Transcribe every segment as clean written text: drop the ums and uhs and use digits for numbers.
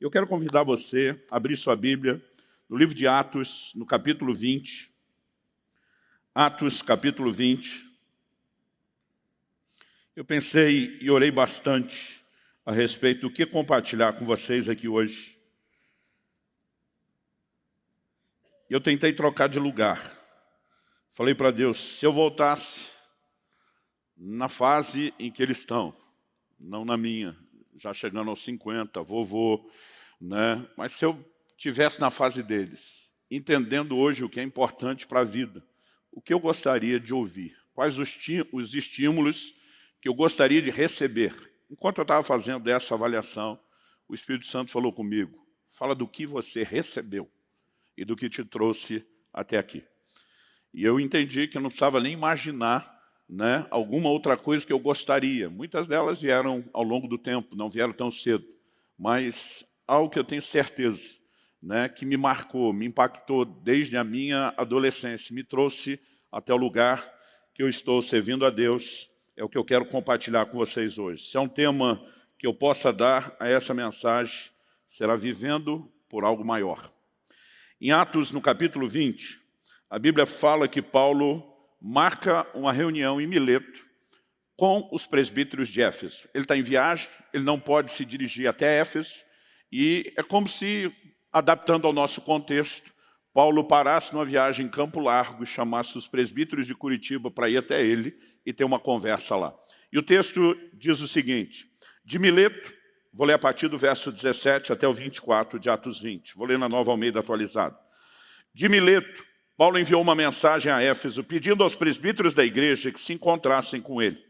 Eu quero convidar você a abrir sua Bíblia no livro de Atos, no capítulo 20. Atos, capítulo 20. Eu pensei e orei bastante a respeito do que compartilhar com vocês aqui hoje. Eu tentei trocar de lugar. Falei para Deus, se eu voltasse na fase em que eles estão, não na minha, já chegando aos 50, vovô, né? Mas se eu estivesse na fase deles, entendendo hoje o que é importante para a vida, o que eu gostaria de ouvir, quais os estímulos que eu gostaria de receber. Enquanto eu estava fazendo essa avaliação, o Espírito Santo falou comigo, fala do que você recebeu e do que te trouxe até aqui. E eu entendi que eu não precisava nem imaginar, né, alguma outra coisa que eu gostaria. Muitas delas vieram ao longo do tempo, não vieram tão cedo. Mas algo que eu tenho certeza, né, que me marcou, me impactou desde a minha adolescência, me trouxe até o lugar que eu estou servindo a Deus, é o que eu quero compartilhar com vocês hoje. Se é um tema que eu possa dar a essa mensagem, será vivendo por algo maior. Em Atos, no capítulo 20, a Bíblia fala que Paulo marca uma reunião em Mileto com os presbíteros de Éfeso. Ele está em viagem, ele não pode se dirigir até Éfeso, e é como se, adaptando ao nosso contexto, Paulo parasse numa viagem em Campo Largo e chamasse os presbíteros de Curitiba para ir até ele e ter uma conversa lá. E o texto diz o seguinte, de Mileto, vou ler a partir do verso 17 até o 24 de Atos 20, vou ler na Nova Almeida atualizada. De Mileto, Paulo enviou uma mensagem a Éfeso pedindo aos presbíteros da igreja que se encontrassem com ele.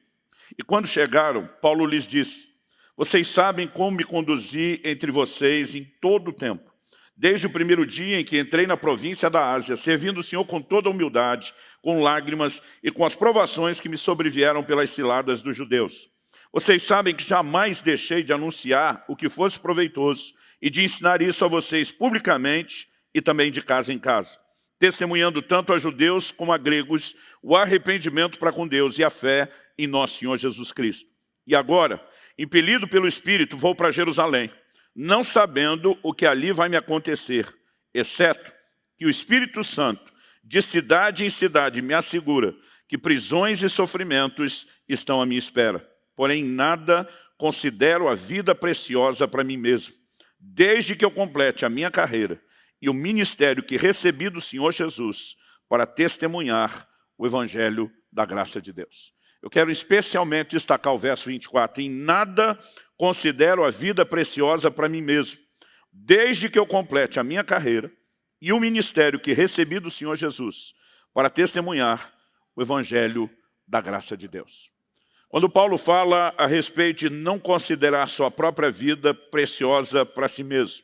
E quando chegaram, Paulo lhes disse, vocês sabem como me conduzi entre vocês em todo o tempo, desde o primeiro dia em que entrei na província da Ásia, servindo o Senhor com toda humildade, com lágrimas e com as provações que me sobrevieram pelas ciladas dos judeus. Vocês sabem que jamais deixei de anunciar o que fosse proveitoso e de ensinar isso a vocês publicamente e também de casa em casa, testemunhando tanto a judeus como a gregos o arrependimento para com Deus e a fé em nosso Senhor Jesus Cristo. E agora, impelido pelo Espírito, vou para Jerusalém, não sabendo o que ali vai me acontecer, exceto que o Espírito Santo, de cidade em cidade, me assegura que prisões e sofrimentos estão à minha espera. Porém, nada considero a vida preciosa para mim mesmo, desde que eu complete a minha carreira e o ministério que recebi do Senhor Jesus para testemunhar o Evangelho da graça de Deus. Eu quero especialmente destacar o verso 24. Em nada considero a vida preciosa para mim mesmo, desde que eu complete a minha carreira e o ministério que recebi do Senhor Jesus para testemunhar o Evangelho da graça de Deus. Quando Paulo fala a respeito de não considerar sua própria vida preciosa para si mesmo,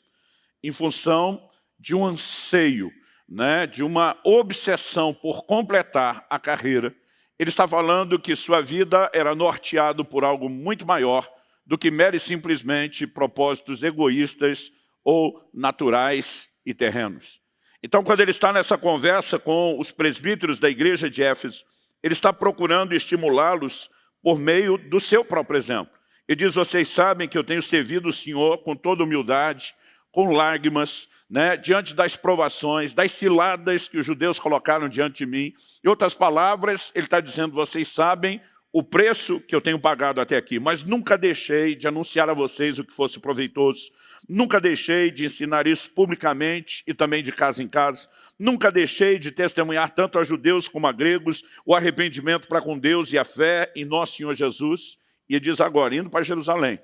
em função de um anseio, né, de uma obsessão por completar a carreira, ele está falando que sua vida era norteada por algo muito maior do que mero e simplesmente propósitos egoístas ou naturais e terrenos. Então, quando ele está nessa conversa com os presbíteros da igreja de Éfeso, ele está procurando estimulá-los por meio do seu próprio exemplo. Ele diz, vocês sabem que eu tenho servido o Senhor com toda humildade, com lágrimas, né, diante das provações, das ciladas que os judeus colocaram diante de mim. Em outras palavras, ele está dizendo, vocês sabem o preço que eu tenho pagado até aqui, mas nunca deixei de anunciar a vocês o que fosse proveitoso, nunca deixei de ensinar isso publicamente e também de casa em casa, nunca deixei de testemunhar tanto a judeus como a gregos o arrependimento para com Deus e a fé em nosso Senhor Jesus. E ele diz agora, indo para Jerusalém,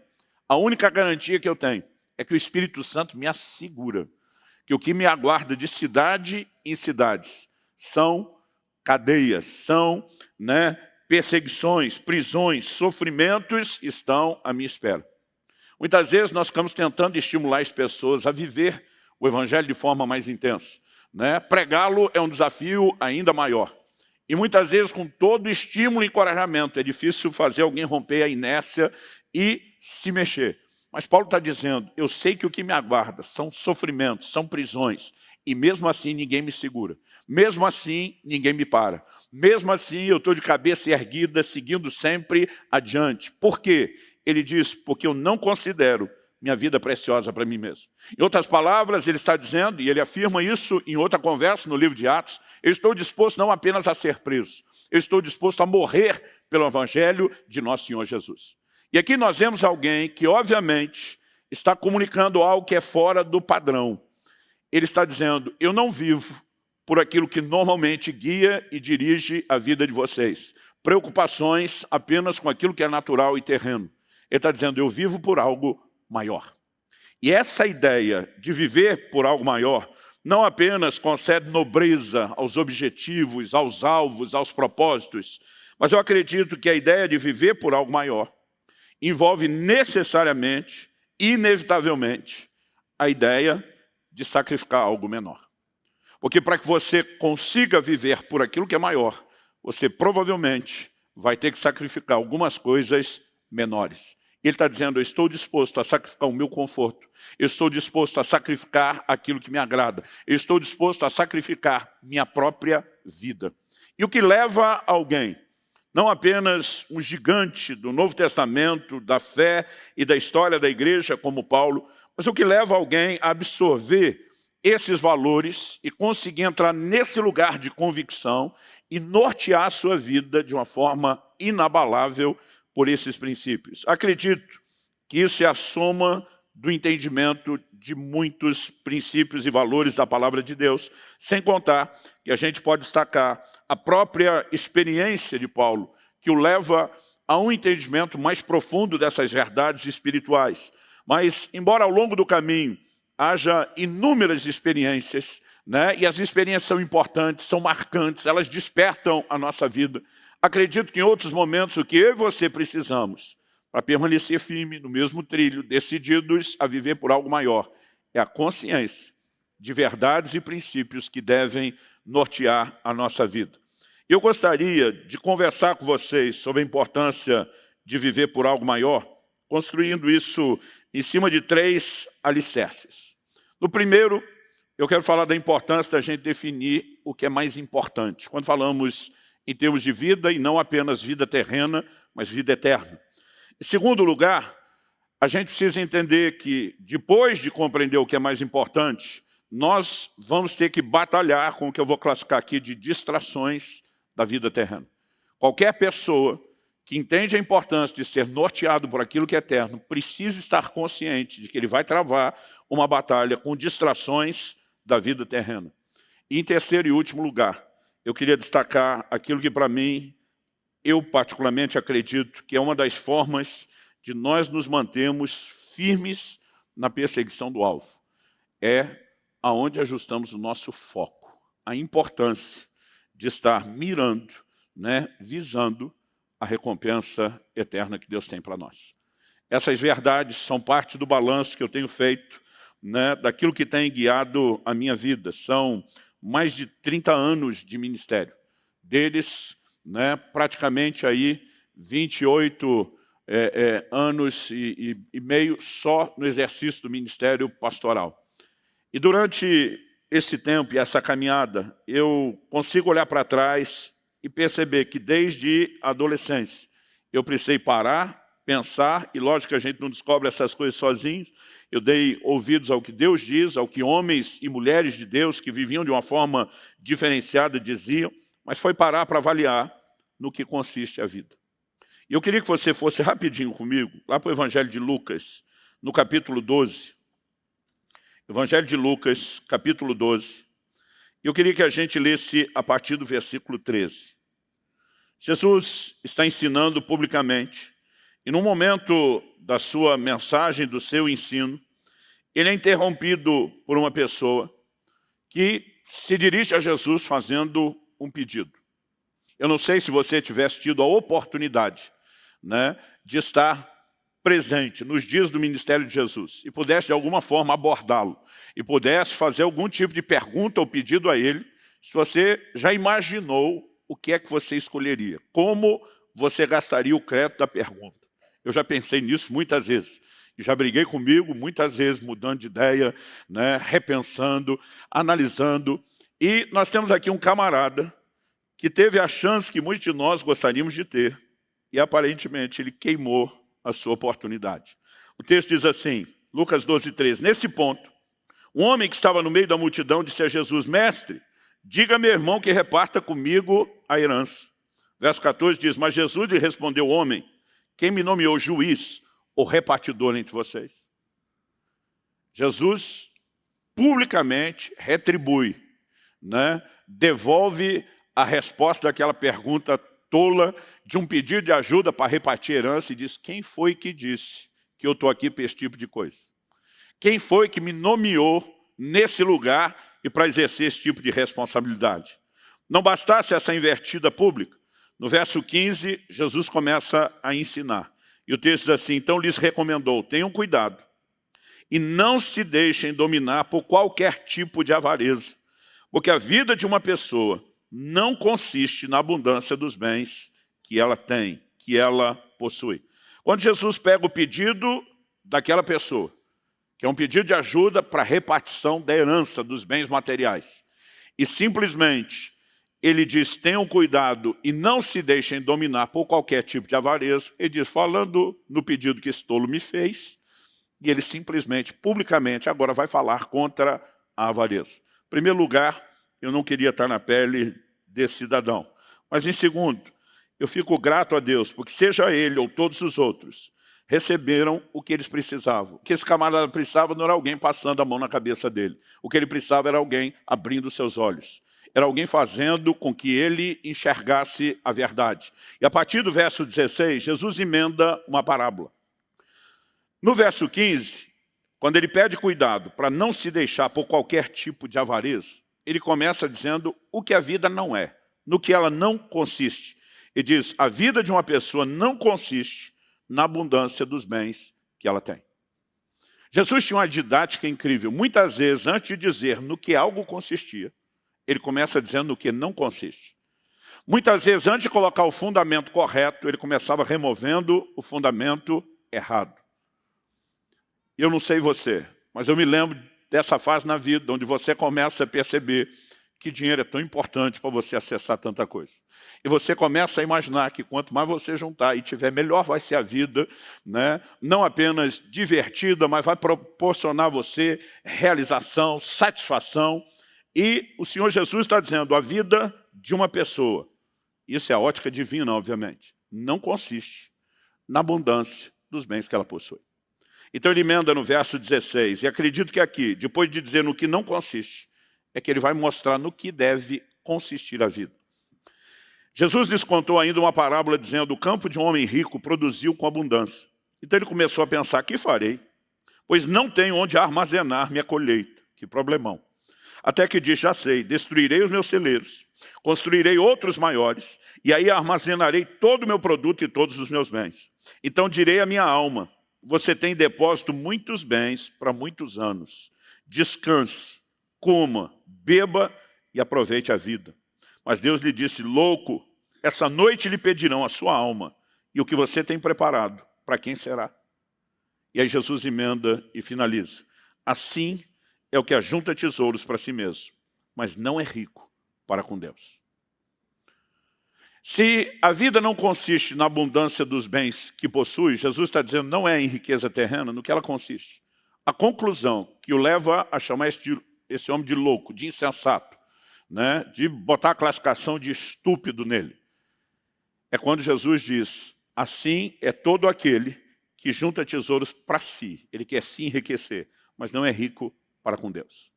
a única garantia que eu tenho é que o Espírito Santo me assegura que o que me aguarda de cidade em cidades são cadeias, são, né, perseguições, prisões, sofrimentos estão à minha espera. Muitas vezes nós ficamos tentando estimular as pessoas a viver o Evangelho de forma mais intensa, né? Pregá-lo é um desafio ainda maior. E muitas vezes com todo estímulo e encorajamento é difícil fazer alguém romper a inércia e se mexer. Mas Paulo está dizendo, eu sei que o que me aguarda são sofrimentos, são prisões, e mesmo assim ninguém me segura. Mesmo assim ninguém me para. Mesmo assim eu estou de cabeça erguida, seguindo sempre adiante. Por quê? Ele diz, porque eu não considero minha vida preciosa para mim mesmo. Em outras palavras, ele está dizendo, e ele afirma isso em outra conversa no livro de Atos, eu estou disposto não apenas a ser preso, eu estou disposto a morrer pelo evangelho de nosso Senhor Jesus. E aqui nós vemos alguém que, obviamente, está comunicando algo que é fora do padrão. Ele está dizendo, eu não vivo por aquilo que normalmente guia e dirige a vida de vocês. Preocupações apenas com aquilo que é natural e terreno. Ele está dizendo, eu vivo por algo maior. E essa ideia de viver por algo maior não apenas concede nobreza aos objetivos, aos alvos, aos propósitos, mas eu acredito que a ideia de viver por algo maior envolve necessariamente, inevitavelmente, a ideia de sacrificar algo menor. Porque para que você consiga viver por aquilo que é maior, você provavelmente vai ter que sacrificar algumas coisas menores. Ele está dizendo, eu estou disposto a sacrificar o meu conforto, eu estou disposto a sacrificar aquilo que me agrada, eu estou disposto a sacrificar minha própria vida. E o que leva alguém, não apenas um gigante do Novo Testamento, da fé e da história da igreja como Paulo, mas o que leva alguém a absorver esses valores e conseguir entrar nesse lugar de convicção e nortear a sua vida de uma forma inabalável por esses princípios. Acredito que isso é a soma do entendimento de muitos princípios e valores da palavra de Deus, sem contar que a gente pode destacar a própria experiência de Paulo, que o leva a um entendimento mais profundo dessas verdades espirituais. Mas, embora ao longo do caminho haja inúmeras experiências, né? E as experiências são importantes, são marcantes, elas despertam a nossa vida. Acredito que em outros momentos o que eu e você precisamos para permanecer firme no mesmo trilho, decididos a viver por algo maior, é a consciência de verdades e princípios que devem nortear a nossa vida. Eu gostaria de conversar com vocês sobre a importância de viver por algo maior, construindo isso em cima de 3 alicerces. No primeiro, eu quero falar da importância da gente definir o que é mais importante. Quando falamos em termos de vida, e não apenas vida terrena, mas vida eterna. Em segundo lugar, a gente precisa entender que, depois de compreender o que é mais importante, nós vamos ter que batalhar com o que eu vou classificar aqui de distrações da vida terrena. Qualquer pessoa que entende a importância de ser norteado por aquilo que é eterno, precisa estar consciente de que ele vai travar uma batalha com distrações da vida terrena. E em terceiro e último lugar, eu queria destacar aquilo que para mim, eu particularmente acredito que é uma das formas de nós nos mantermos firmes na perseguição do alvo. É aonde ajustamos o nosso foco, a importância de estar mirando, né, visando a recompensa eterna que Deus tem para nós. Essas verdades são parte do balanço que eu tenho feito, né, daquilo que tem guiado a minha vida. São mais de 30 anos de ministério. Deles, né, praticamente aí 28 anos e meio só no exercício do ministério pastoral. E durante esse tempo e essa caminhada, eu consigo olhar para trás e perceber que desde a adolescência eu precisei parar, pensar, e lógico que a gente não descobre essas coisas sozinho. Eu dei ouvidos ao que Deus diz, ao que homens e mulheres de Deus que viviam de uma forma diferenciada diziam, mas foi parar para avaliar no que consiste a vida. E eu queria que você fosse rapidinho comigo, lá para o Evangelho de Lucas, no capítulo 12. Evangelho de Lucas, capítulo 12. Eu queria que a gente lesse a partir do versículo 13. Jesus está ensinando publicamente, e no momento da sua mensagem, do seu ensino, ele é interrompido por uma pessoa que se dirige a Jesus fazendo um pedido. Eu não sei se você tivesse tido a oportunidade, né, de estar presente nos dias do ministério de Jesus e pudesse de alguma forma abordá-lo e pudesse fazer algum tipo de pergunta ou pedido a ele, se você já imaginou o que é que você escolheria, como você gastaria o crédito da pergunta. Eu já pensei nisso muitas vezes. E já briguei comigo muitas vezes, mudando de ideia, né, repensando, analisando. E nós temos aqui um camarada que teve a chance que muitos de nós gostaríamos de ter. E aparentemente ele queimou a sua oportunidade. O texto diz assim, Lucas 12:13. Nesse ponto, um homem que estava no meio da multidão disse a Jesus: Mestre, diga a meu irmão que reparta comigo a herança. Verso 14 diz: Mas Jesus lhe respondeu: Homem, quem me nomeou juiz ou repartidor entre vocês? Jesus publicamente retribui, devolve a resposta daquela pergunta tola de um pedido de ajuda para repartir herança e diz: quem foi que disse que eu estou aqui para esse tipo de coisa? Quem foi que me nomeou nesse lugar e para exercer esse tipo de responsabilidade? Não bastasse essa invertida pública, no verso 15, Jesus começa a ensinar. E o texto diz assim: então lhes recomendou, tenham cuidado e não se deixem dominar por qualquer tipo de avareza, porque a vida de uma pessoa não consiste na abundância dos bens que ela tem, que ela possui. Quando Jesus pega o pedido daquela pessoa, que é um pedido de ajuda para a repartição da herança dos bens materiais, e simplesmente ele diz: tenham cuidado e não se deixem dominar por qualquer tipo de avareza, ele diz, falando no pedido que esse tolo me fez, e ele simplesmente, publicamente, agora vai falar contra a avareza. Em primeiro lugar, eu não queria estar na pele desse cidadão. Mas em segundo, eu fico grato a Deus, porque seja ele ou todos os outros, receberam o que eles precisavam. O que esse camarada precisava não era alguém passando a mão na cabeça dele. O que ele precisava era alguém abrindo seus olhos. Era alguém fazendo com que ele enxergasse a verdade. E a partir do verso 16, Jesus emenda uma parábola. No verso 15, quando ele pede cuidado para não se deixar por qualquer tipo de avareza, ele começa dizendo o que a vida não é, no que ela não consiste. Ele diz: a vida de uma pessoa não consiste na abundância dos bens que ela tem. Jesus tinha uma didática incrível. Muitas vezes, antes de dizer no que algo consistia, ele começa dizendo no que não consiste. Muitas vezes, antes de colocar o fundamento correto, ele começava removendo o fundamento errado. Eu não sei você, mas eu me lembro dessa fase na vida, onde você começa a perceber que dinheiro é tão importante para você acessar tanta coisa. E você começa a imaginar que quanto mais você juntar e tiver, melhor vai ser a vida, não apenas divertida, mas vai proporcionar a você realização, satisfação. E o Senhor Jesus está dizendo, a vida de uma pessoa, isso é a ótica divina, obviamente, não consiste na abundância dos bens que ela possui. Então ele emenda no verso 16, e acredito que aqui, depois de dizer no que não consiste, é que ele vai mostrar no que deve consistir a vida. Jesus lhes contou ainda uma parábola dizendo: o campo de um homem rico produziu com abundância. Então ele começou a pensar: que farei? Pois não tenho onde armazenar minha colheita. Que problemão. Até que disse: já sei, destruirei os meus celeiros, construirei outros maiores, e aí armazenarei todo o meu produto e todos os meus bens. Então direi à minha alma: você tem em depósito muitos bens para muitos anos. Descanse, coma, beba e aproveite a vida. Mas Deus lhe disse: louco, essa noite lhe pedirão a sua alma, e o que você tem preparado, para quem será? E aí Jesus emenda e finaliza: assim é o que ajunta tesouros para si mesmo, mas não é rico para com Deus. Se a vida não consiste na abundância dos bens que possui, Jesus está dizendo não é em riqueza terrena, no que ela consiste. A conclusão que o leva a chamar esse homem de louco, de insensato, de botar a classificação de estúpido nele, é quando Jesus diz: assim é todo aquele que junta tesouros para si. Ele quer se enriquecer, mas não é rico para com Deus.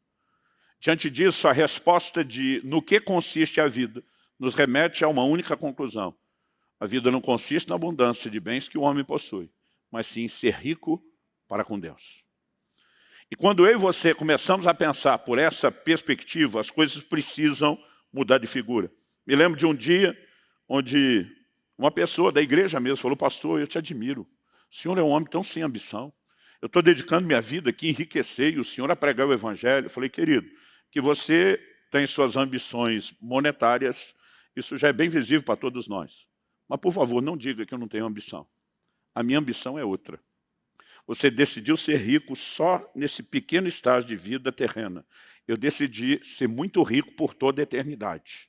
Diante disso, a resposta de no que consiste a vida nos remete a uma única conclusão. A vida não consiste na abundância de bens que o homem possui, mas sim em ser rico para com Deus. E quando eu e você começamos a pensar por essa perspectiva, as coisas precisam mudar de figura. Me lembro de um dia onde uma pessoa da igreja mesmo falou: pastor, eu te admiro. O senhor é um homem tão sem ambição. Eu estou dedicando minha vida aqui a enriquecer e o senhor a pregar o evangelho. Eu falei: querido, que você tem suas ambições monetárias, isso já é bem visível para todos nós. Mas, por favor, não diga que eu não tenho ambição. A minha ambição é outra. Você decidiu ser rico só nesse pequeno estágio de vida terrena. Eu decidi ser muito rico por toda a eternidade.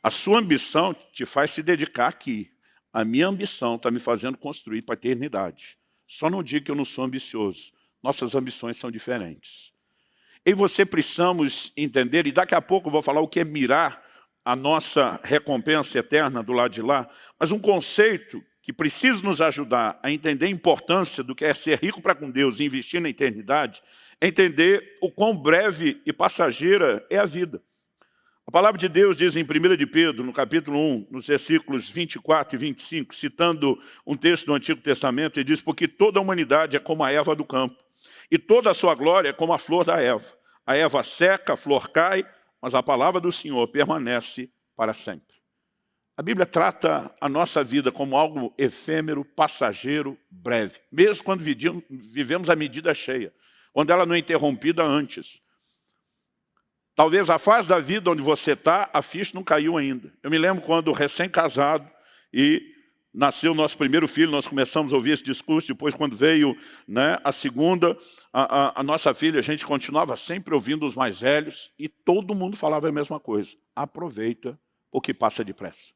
A sua ambição te faz se dedicar aqui. A minha ambição está me fazendo construir para a eternidade. Só não diga que eu não sou ambicioso. nossas ambições são diferentes. Eu e você precisamos entender, e daqui a pouco eu vou falar o que é mirar a nossa recompensa eterna do lado de lá, mas um conceito que precisa nos ajudar a entender a importância do que é ser rico para com Deus e investir na eternidade, é entender o quão breve e passageira é a vida. A palavra de Deus diz em 1 de Pedro, no capítulo 1, nos versículos 24 e 25, citando um texto do Antigo Testamento, ele diz: porque toda a humanidade é como a erva do campo, e toda a sua glória é como a flor da erva. A erva seca, a flor cai, mas a palavra do Senhor permanece para sempre. A Bíblia trata a nossa vida como algo efêmero, passageiro, breve. Mesmo quando vivemos a medida cheia, quando ela não é interrompida antes. Talvez a fase da vida onde você está, a ficha não caiu ainda. Eu me lembro quando recém-casado e nasceu o nosso primeiro filho, nós começamos a ouvir esse discurso, depois quando veio, né, a segunda, a nossa filha, a gente continuava sempre ouvindo os mais velhos e todo mundo falava a mesma coisa: aproveita, porque passa depressa.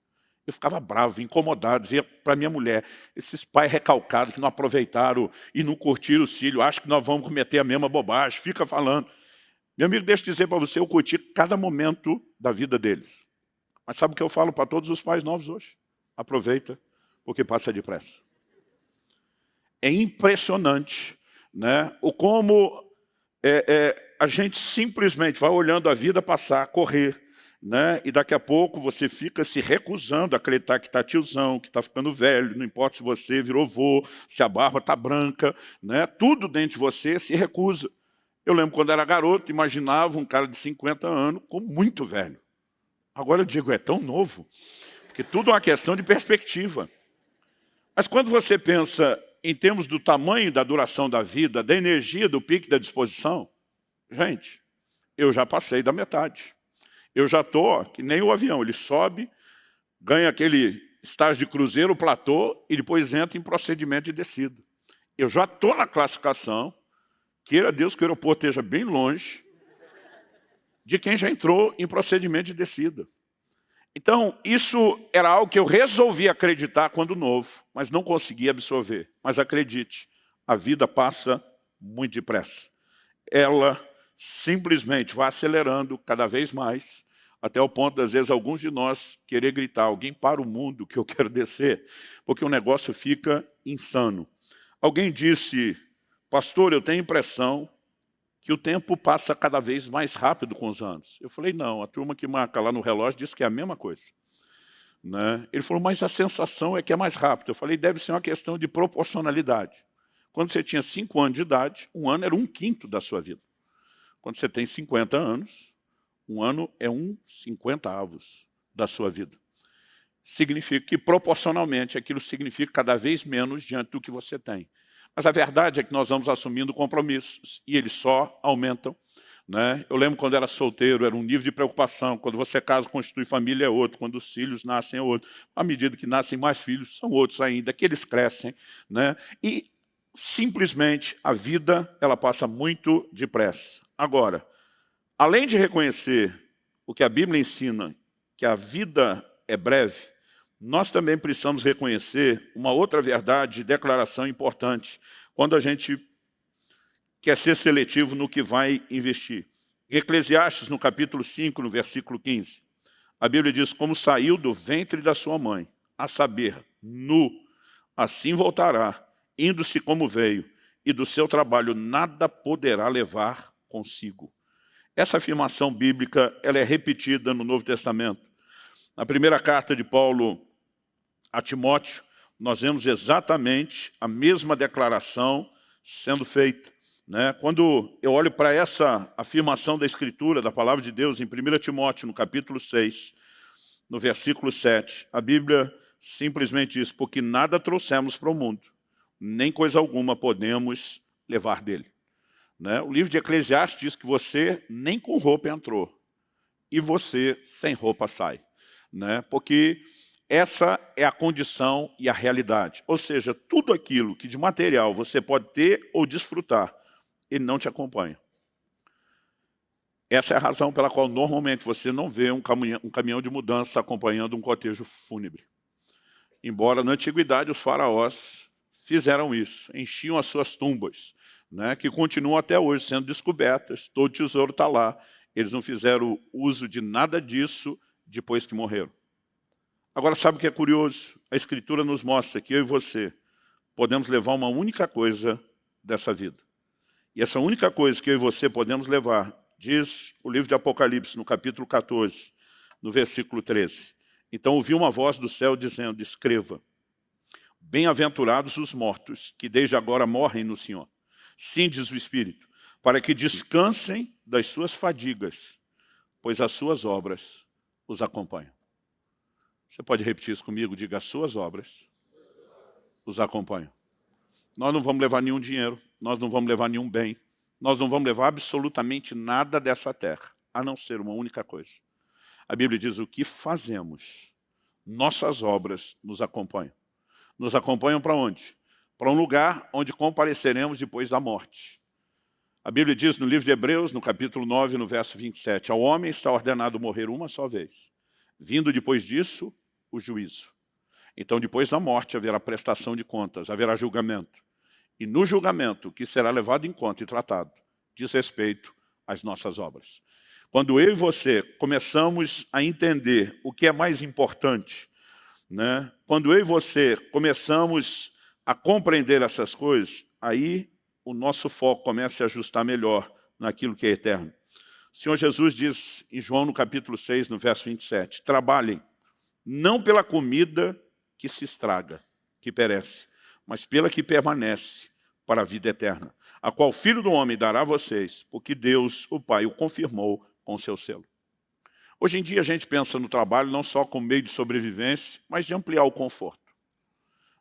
Eu ficava bravo, incomodado, dizia para minha mulher: esses pais recalcados que não aproveitaram e não curtiram os filhos, acham que nós vamos cometer a mesma bobagem, fica falando. Meu amigo, deixa eu dizer para você, eu curti cada momento da vida deles. Mas sabe o que eu falo para todos os pais novos hoje? Aproveita, porque passa depressa. É impressionante, né, o como a gente simplesmente vai olhando a vida passar, correr, né, e daqui a pouco você fica se recusando a acreditar que está tiozão, que está ficando velho, não importa se você virou vô, se a barba está branca, né, tudo dentro de você se recusa. Eu lembro quando era garoto, imaginava um cara de 50 anos como muito velho. Agora eu digo, é tão novo, porque tudo é uma questão de perspectiva. Mas quando você pensa em termos do tamanho da duração da vida, da energia, do pique da disposição, gente, eu já passei da metade. Eu já estou, que nem o avião, ele sobe, ganha aquele estágio de cruzeiro, platô, e depois entra em procedimento de descida. Eu já estou na classificação, queira Deus que o aeroporto esteja bem longe de quem já entrou em procedimento de descida. Então, isso era algo que eu resolvi acreditar quando novo, mas não consegui absorver. Mas acredite, a vida passa muito depressa. Ela simplesmente vai acelerando cada vez mais, até o ponto, às vezes, alguns de nós querer gritar: alguém para o mundo que eu quero descer, porque o negócio fica insano. Alguém disse: pastor, eu tenho a impressão que o tempo passa cada vez mais rápido com os anos. Eu falei: não, a turma que marca lá no relógio diz que é a mesma coisa. Né? Ele falou: mas a sensação é que é mais rápido. Eu falei: deve ser uma questão de proporcionalidade. Quando você tinha 5 anos de idade, um ano era 1/5 da sua vida. Quando você tem 50 anos, um ano é 1/50 da sua vida. Significa que proporcionalmente aquilo significa cada vez menos diante do que você tem. Mas a verdade é que nós vamos assumindo compromissos e eles só aumentam. Né? Eu lembro quando era solteiro, era um nível de preocupação. Quando você casa, constitui família, é outro. Quando os filhos nascem, é outro. À medida que nascem mais filhos, são outros ainda, que eles crescem. Né? E simplesmente a vida ela passa muito depressa. Agora, além de reconhecer o que a Bíblia ensina, que a vida é breve, nós também precisamos reconhecer uma outra verdade, declaração importante, quando a gente quer ser seletivo no que vai investir. Eclesiastes, no capítulo 5, no versículo 15, a Bíblia diz: como saiu do ventre da sua mãe, a saber, nu, assim voltará, indo-se como veio, e do seu trabalho nada poderá levar consigo. Essa afirmação bíblica ela é repetida no Novo Testamento. Na primeira carta de Paulo a Timóteo, nós vemos exatamente a mesma declaração sendo feita. Né? Quando eu olho para essa afirmação da Escritura, da Palavra de Deus, em 1 Timóteo, no capítulo 6, no versículo 7, a Bíblia simplesmente diz: porque nada trouxemos para o mundo, nem coisa alguma podemos levar dele. Né? O livro de Eclesiastes diz que você nem com roupa entrou, e você sem roupa sai. Né? Porque essa é a condição e a realidade. Ou seja, tudo aquilo que de material você pode ter ou desfrutar, ele não te acompanha. Essa é a razão pela qual normalmente você não vê um caminhão de mudança acompanhando um cortejo fúnebre. Embora na antiguidade os faraós fizeram isso, enchiam as suas tumbas, né, que continuam até hoje sendo descobertas, todo tesouro está lá. Eles não fizeram uso de nada disso depois que morreram. Agora, sabe o que é curioso? A Escritura nos mostra que eu e você podemos levar uma única coisa dessa vida. E essa única coisa que eu e você podemos levar, diz o livro de Apocalipse, no capítulo 14, no versículo 13. Então ouvi uma voz do céu dizendo, escreva, bem-aventurados os mortos, que desde agora morrem no Senhor. Sim, diz o Espírito, para que descansem das suas fadigas, pois as suas obras os acompanham. Você pode repetir isso comigo? Diga, as suas obras os acompanham. Nós não vamos levar nenhum dinheiro, nós não vamos levar nenhum bem, nós não vamos levar absolutamente nada dessa terra, a não ser uma única coisa. A Bíblia diz, o que fazemos, nossas obras nos acompanham. Nos acompanham para onde? Para um lugar onde compareceremos depois da morte. A Bíblia diz no livro de Hebreus, no capítulo 9, no verso 27, ao homem está ordenado morrer uma só vez, vindo depois disso o juízo. Então, depois da morte, haverá prestação de contas, haverá julgamento. E no julgamento, o que será levado em conta e tratado, diz respeito às nossas obras. Quando eu e você começamos a entender o que é mais importante, né? Quando eu e você começamos a compreender essas coisas, aí o nosso foco começa a ajustar melhor naquilo que é eterno. O Senhor Jesus diz em João no capítulo 6, no verso 27, trabalhem, não pela comida que se estraga, que perece, mas pela que permanece para a vida eterna, a qual o Filho do Homem dará a vocês, porque Deus, o Pai, o confirmou com o seu selo. Hoje em dia a gente pensa no trabalho não só como meio de sobrevivência, mas de ampliar o conforto.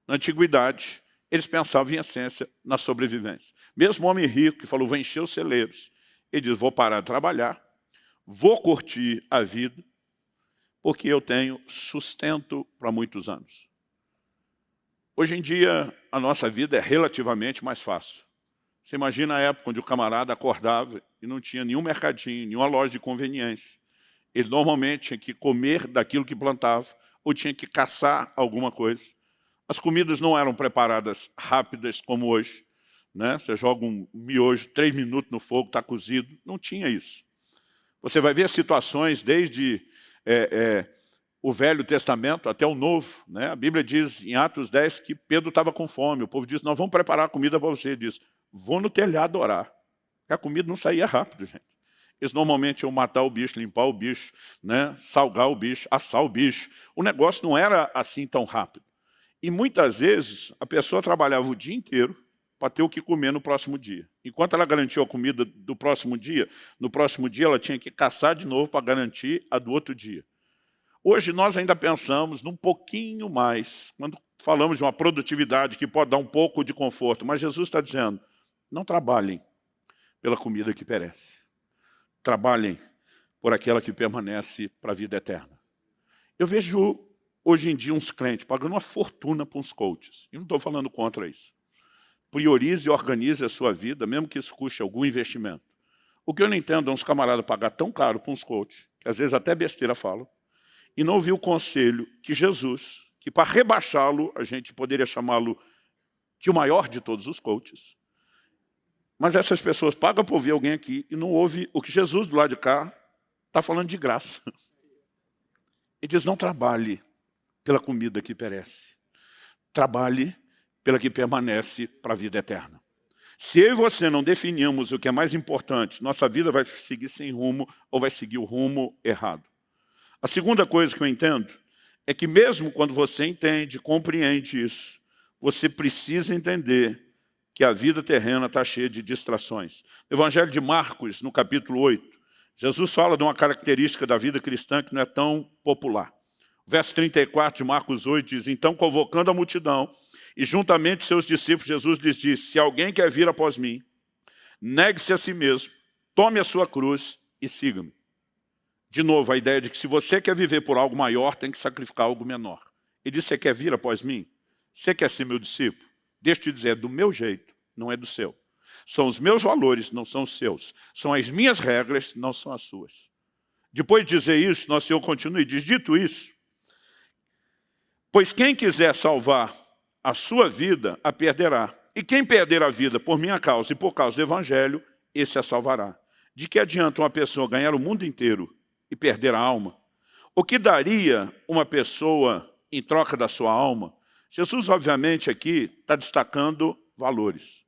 Na antiguidade, eles pensavam em essência na sobrevivência. Mesmo o homem rico que falou, vou encher os celeiros, ele diz, vou parar de trabalhar, vou curtir a vida, porque eu tenho sustento para muitos anos. Hoje em dia, a nossa vida é relativamente mais fácil. Você imagina a época onde o camarada acordava e não tinha nenhum mercadinho, nenhuma loja de conveniência. Ele normalmente tinha que comer daquilo que plantava ou tinha que caçar alguma coisa. As comidas não eram preparadas rápidas como hoje, né? Você joga um miojo, 3 minutos no fogo, está cozido. Não tinha isso. Você vai ver situações desde o Velho Testamento até o Novo, né? A Bíblia diz em Atos 10 que Pedro estava com fome. O povo disse, nós vamos preparar a comida para você. Ele diz, vou no telhado orar. A comida não saía rápido, gente. Eles normalmente iam matar o bicho, limpar o bicho, né? Salgar o bicho, assar o bicho. O negócio não era assim tão rápido. E muitas vezes a pessoa trabalhava o dia inteiro para ter o que comer no próximo dia. Enquanto ela garantiu a comida do próximo dia, no próximo dia ela tinha que caçar de novo para garantir a do outro dia. Hoje nós ainda pensamos num pouquinho mais, quando falamos de uma produtividade que pode dar um pouco de conforto, mas Jesus está dizendo, não trabalhem pela comida que perece. Trabalhem por aquela que permanece para a vida eterna. Eu vejo hoje em dia uns crentes pagando uma fortuna para uns coaches. E não estou falando contra isso. Priorize e organize a sua vida, mesmo que isso custe algum investimento. O que eu não entendo é uns camaradas pagar tão caro para uns coaches, que às vezes até besteira falam, e não ouvir o conselho que Jesus, que para rebaixá-lo, a gente poderia chamá-lo de o maior de todos os coaches. Mas essas pessoas pagam para ouvir alguém aqui e não ouvem o que Jesus do lado de cá está falando de graça. Ele diz, não trabalhe pela comida que perece. Trabalhe pela que permanece para a vida eterna. Se eu e você não definirmos o que é mais importante, nossa vida vai seguir sem rumo ou vai seguir o rumo errado. A segunda coisa que eu entendo é que mesmo quando você entende, compreende isso, você precisa entender que a vida terrena está cheia de distrações. No Evangelho de Marcos, no capítulo 8, Jesus fala de uma característica da vida cristã que não é tão popular. O verso 34 de Marcos 8 diz, então convocando a multidão, e juntamente seus discípulos, Jesus lhes disse, se alguém quer vir após mim, negue-se a si mesmo, tome a sua cruz e siga-me. De novo, a ideia de que se você quer viver por algo maior, tem que sacrificar algo menor. Ele disse, você quer vir após mim? Você quer ser meu discípulo? Deixa eu te dizer, é do meu jeito, não é do seu. São os meus valores, não são os seus. São as minhas regras, não são as suas. Depois de dizer isso, nosso Senhor continua e diz, dito isso, pois quem quiser salvar a sua vida, a perderá. E quem perder a vida por minha causa e por causa do Evangelho, esse a salvará. De que adianta uma pessoa ganhar o mundo inteiro e perder a alma? O que daria uma pessoa em troca da sua alma? Jesus, obviamente, aqui está destacando valores.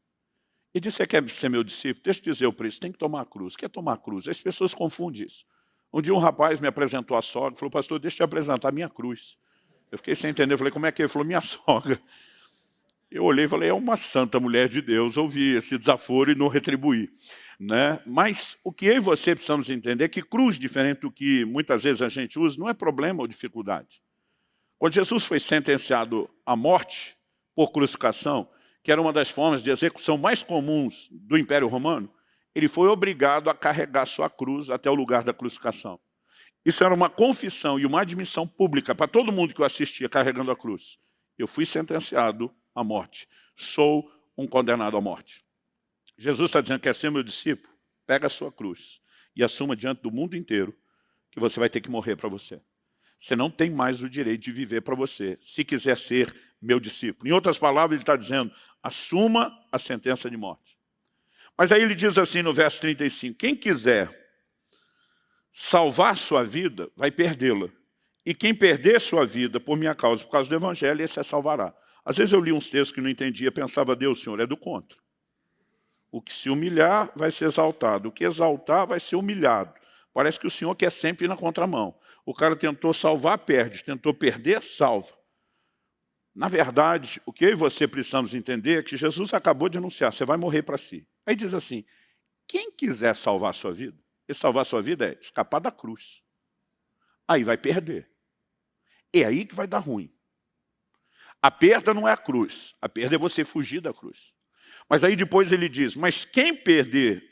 E disse: você quer ser meu discípulo? Deixa eu dizer o preço, tem que tomar a cruz. O que é tomar a cruz? As pessoas confundem isso. Um dia um rapaz me apresentou a sogra, falou: pastor, deixa eu te apresentar a minha cruz. Eu fiquei sem entender, eu falei: como é que é? Ele falou: minha sogra. Eu olhei e falei: é uma santa mulher de Deus. Ouvi esse desaforo e não retribuí. Né? Mas o que eu e você precisamos entender é que cruz, diferente do que muitas vezes a gente usa, não é problema ou dificuldade. Quando Jesus foi sentenciado à morte por crucificação, que era uma das formas de execução mais comuns do Império Romano, ele foi obrigado a carregar sua cruz até o lugar da crucificação. Isso era uma confissão e uma admissão pública para todo mundo que o assistia carregando a cruz. Eu fui sentenciado à morte. Sou um condenado à morte. Jesus está dizendo: quer ser meu discípulo? Pega a sua cruz e assuma diante do mundo inteiro que você vai ter que morrer para você. Você não tem mais o direito de viver para você, se quiser ser meu discípulo. Em outras palavras, ele está dizendo: assuma a sentença de morte. Mas aí ele diz assim no verso 35, quem quiser salvar sua vida, vai perdê-la. E quem perder sua vida por minha causa, por causa do Evangelho, esse a salvará. Às vezes eu li uns textos que não entendia, pensava: Deus, Senhor, é do contra. O que se humilhar vai ser exaltado, o que exaltar vai ser humilhado. Parece que o Senhor quer sempre ir na contramão. O cara tentou salvar, perde. Tentou perder, salva. Na verdade, o que eu e você precisamos entender é que Jesus acabou de anunciar: você vai morrer para si. Aí diz assim: quem quiser salvar a sua vida, e salvar a sua vida é escapar da cruz. Aí vai perder. É aí que vai dar ruim. A perda não é a cruz. A perda é você fugir da cruz. Mas aí depois ele diz: mas quem perder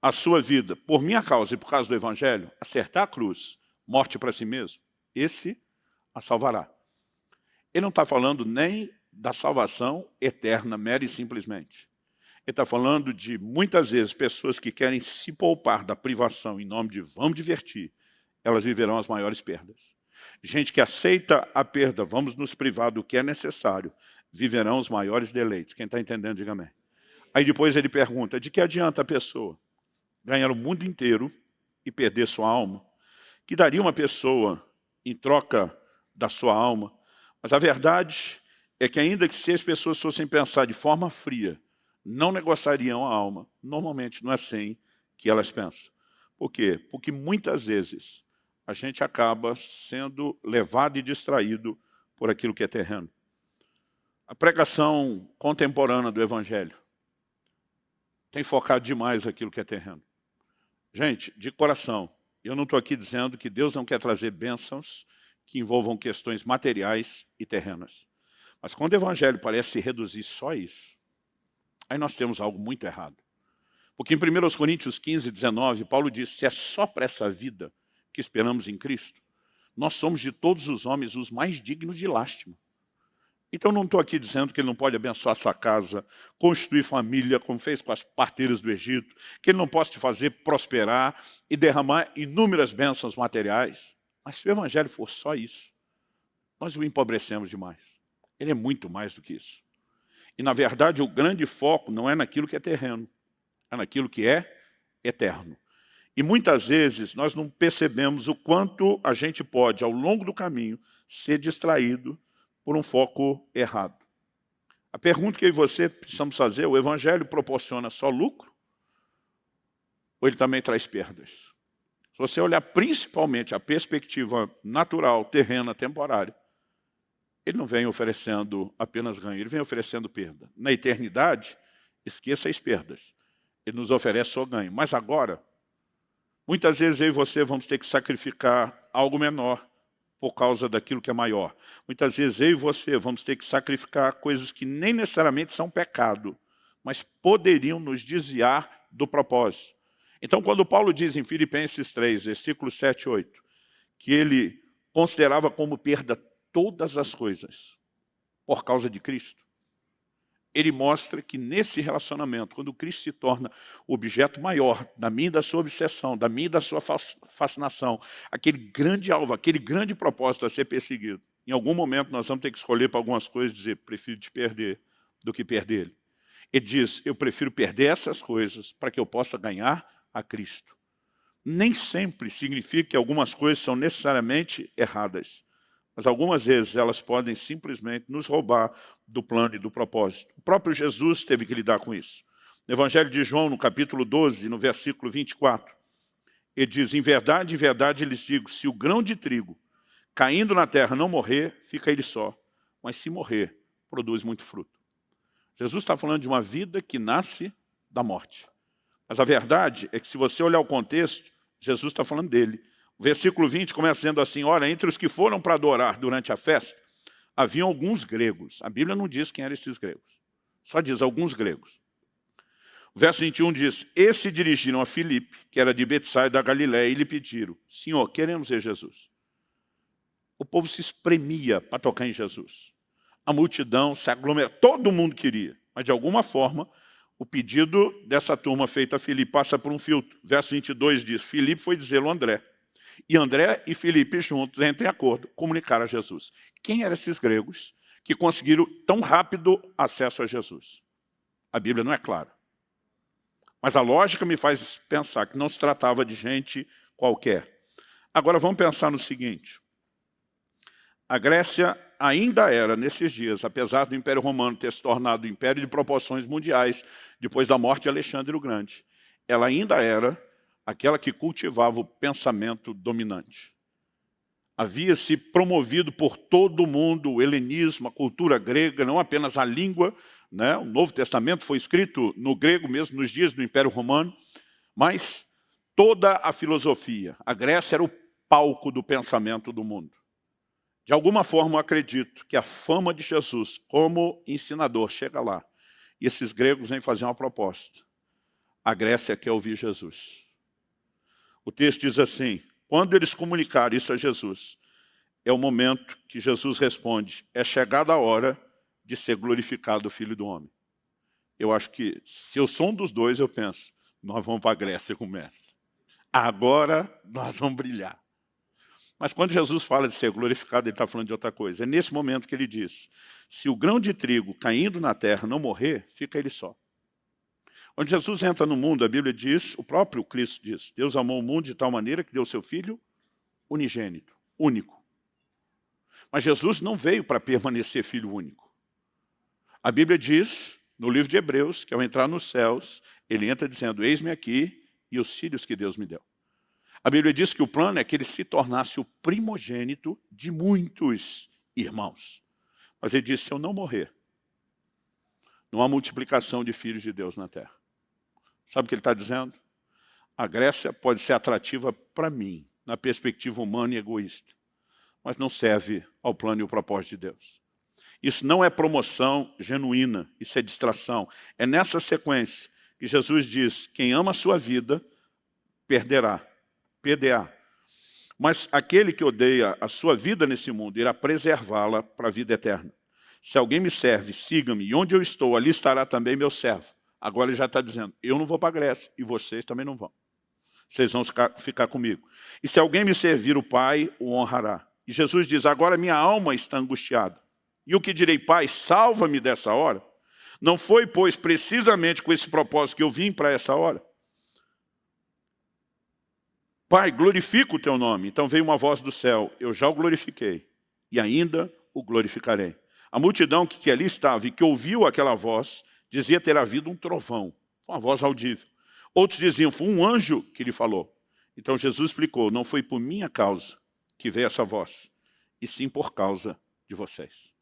a sua vida por minha causa e por causa do Evangelho, acertar a cruz, morte para si mesmo, esse a salvará. Ele não está falando nem da salvação eterna, mera e simplesmente. Ele está falando de, muitas vezes, pessoas que querem se poupar da privação em nome de vamos divertir, elas viverão as maiores perdas. Gente que aceita a perda, vamos nos privar do que é necessário, viverão os maiores deleites. Quem está entendendo, diga amém. Aí depois ele pergunta: de que adianta a pessoa ganhar o mundo inteiro e perder sua alma? Que daria uma pessoa em troca da sua alma? Mas a verdade é que, ainda que se as pessoas fossem pensar de forma fria, não negociariam a alma. Normalmente não é assim que elas pensam. Por quê? Porque muitas vezes a gente acaba sendo levado e distraído por aquilo que é terreno. A pregação contemporânea do Evangelho tem focado demais aquilo que é terreno. Gente, de coração, eu não estou aqui dizendo que Deus não quer trazer bênçãos que envolvam questões materiais e terrenas. Mas quando o Evangelho parece reduzir só a isso, aí nós temos algo muito errado. Porque em 1 Coríntios 15, 19, Paulo diz: se é só para essa vida que esperamos em Cristo, nós somos de todos os homens os mais dignos de lástima. Então não estou aqui dizendo que ele não pode abençoar sua casa, constituir família, como fez com as parteiras do Egito, que ele não pode te fazer prosperar e derramar inúmeras bênçãos materiais. Mas se o Evangelho for só isso, nós o empobrecemos demais. Ele é muito mais do que isso. E na verdade o grande foco não é naquilo que é terreno, é naquilo que é eterno. E muitas vezes nós não percebemos o quanto a gente pode, ao longo do caminho, ser distraído por um foco errado. A pergunta que eu e você precisamos fazer: o Evangelho proporciona só lucro? Ou ele também traz perdas? Se você olhar principalmente a perspectiva natural, terrena, temporária, ele não vem oferecendo apenas ganho, ele vem oferecendo perda. Na eternidade, esqueça as perdas. Ele nos oferece só ganho. Mas agora, muitas vezes eu e você vamos ter que sacrificar algo menor por causa daquilo que é maior. Muitas vezes eu e você vamos ter que sacrificar coisas que nem necessariamente são pecado, mas poderiam nos desviar do propósito. Então, quando Paulo diz em Filipenses 3, versículos 7 e 8, que ele considerava como perda todas as coisas por causa de Cristo, ele mostra que nesse relacionamento, quando Cristo se torna o objeto maior da minha e da sua obsessão, da minha e da sua fascinação, aquele grande alvo, aquele grande propósito a ser perseguido, Em algum momento nós vamos ter que escolher para algumas coisas e dizer, prefiro te perder do que perder ele. Ele diz, eu prefiro perder essas coisas para que eu possa ganhar a Cristo. Nem sempre significa que algumas coisas são necessariamente erradas, mas algumas vezes elas podem simplesmente nos roubar do plano e do propósito. O próprio Jesus teve que lidar com isso. No Evangelho de João, no capítulo 12, no versículo 24, ele diz, em verdade lhes digo, se o grão de trigo caindo na terra não morrer, fica ele só, mas se morrer, produz muito fruto. Jesus está falando de uma vida que nasce da morte. Mas a verdade é que se você olhar o contexto, Jesus está falando dele. O versículo 20 começa dizendo assim, ora, entre os que foram para adorar durante a festa, haviam alguns gregos. A Bíblia não diz quem eram esses gregos, só diz alguns gregos. O verso 21 diz, esses se dirigiram a Filipe, que era de Betsaida da Galiléia, e lhe pediram, Senhor, queremos ver Jesus. O povo se espremia para tocar em Jesus. A multidão se aglomerava, todo mundo queria, mas de alguma forma, o pedido dessa turma feita a Filipe passa por um filtro. Verso 22 diz, Filipe foi dizê-lo a André. E André e Filipe juntos, entrem em acordo, comunicaram a Jesus. Quem eram esses gregos que conseguiram tão rápido acesso a Jesus? A Bíblia não é clara. Mas a lógica me faz pensar que não se tratava de gente qualquer. Agora vamos pensar no seguinte. A Grécia ainda era, nesses dias, apesar do Império Romano ter se tornado um império de proporções mundiais, depois da morte de Alexandre o Grande, ela ainda era aquela que cultivava o pensamento dominante. Havia se promovido por todo o mundo o helenismo, a cultura grega, não apenas a língua, né? O Novo Testamento foi escrito no grego mesmo nos dias do Império Romano, mas toda a filosofia. A Grécia era o palco do pensamento do mundo. De alguma forma, eu acredito que a fama de Jesus como ensinador chega lá. E esses gregos vêm fazer uma proposta. A Grécia quer ouvir Jesus. O texto diz assim, quando eles comunicaram isso a Jesus, é o momento que Jesus responde, é chegada a hora de ser glorificado o Filho do Homem. Eu acho que, se eu sou um dos dois, eu penso, nós vamos para a Grécia com o mestre. Agora nós vamos brilhar. Mas quando Jesus fala de ser glorificado, ele está falando de outra coisa. É nesse momento que ele diz, se o grão de trigo caindo na terra não morrer, fica ele só. Quando Jesus entra no mundo, a Bíblia diz, o próprio Cristo diz, Deus amou o mundo de tal maneira que deu o seu Filho unigênito, único. Mas Jesus não veio para permanecer filho único. A Bíblia diz, no livro de Hebreus, que ao entrar nos céus, ele entra dizendo, eis-me aqui e os filhos que Deus me deu. A Bíblia diz que o plano é que ele se tornasse o primogênito de muitos irmãos. Mas ele disse, se eu não morrer, não há multiplicação de filhos de Deus na terra. Sabe o que ele está dizendo? A Grécia pode ser atrativa para mim, na perspectiva humana e egoísta, mas não serve ao plano e ao propósito de Deus. Isso não é promoção genuína, isso é distração. É nessa sequência que Jesus diz, quem ama a sua vida, perderá. PDA. Mas aquele que odeia a sua vida nesse mundo irá preservá-la para a vida eterna. Se alguém me serve, siga-me, e onde eu estou, ali estará também meu servo. Agora ele já está dizendo, eu não vou para a Grécia, e vocês também não vão. Vocês vão ficar comigo. E se alguém me servir, o Pai o honrará. E Jesus diz, agora minha alma está angustiada. E o que direi, Pai, salva-me dessa hora? Não foi, pois, precisamente com esse propósito que eu vim para essa hora? Pai, glorifica o teu nome. Então veio uma voz do céu, eu já o glorifiquei, e ainda o glorificarei. A multidão que ali estava e que ouviu aquela voz, dizia ter havido um trovão, uma voz audível. Outros diziam, foi um anjo que lhe falou. Então Jesus explicou, não foi por minha causa que veio essa voz, e sim por causa de vocês.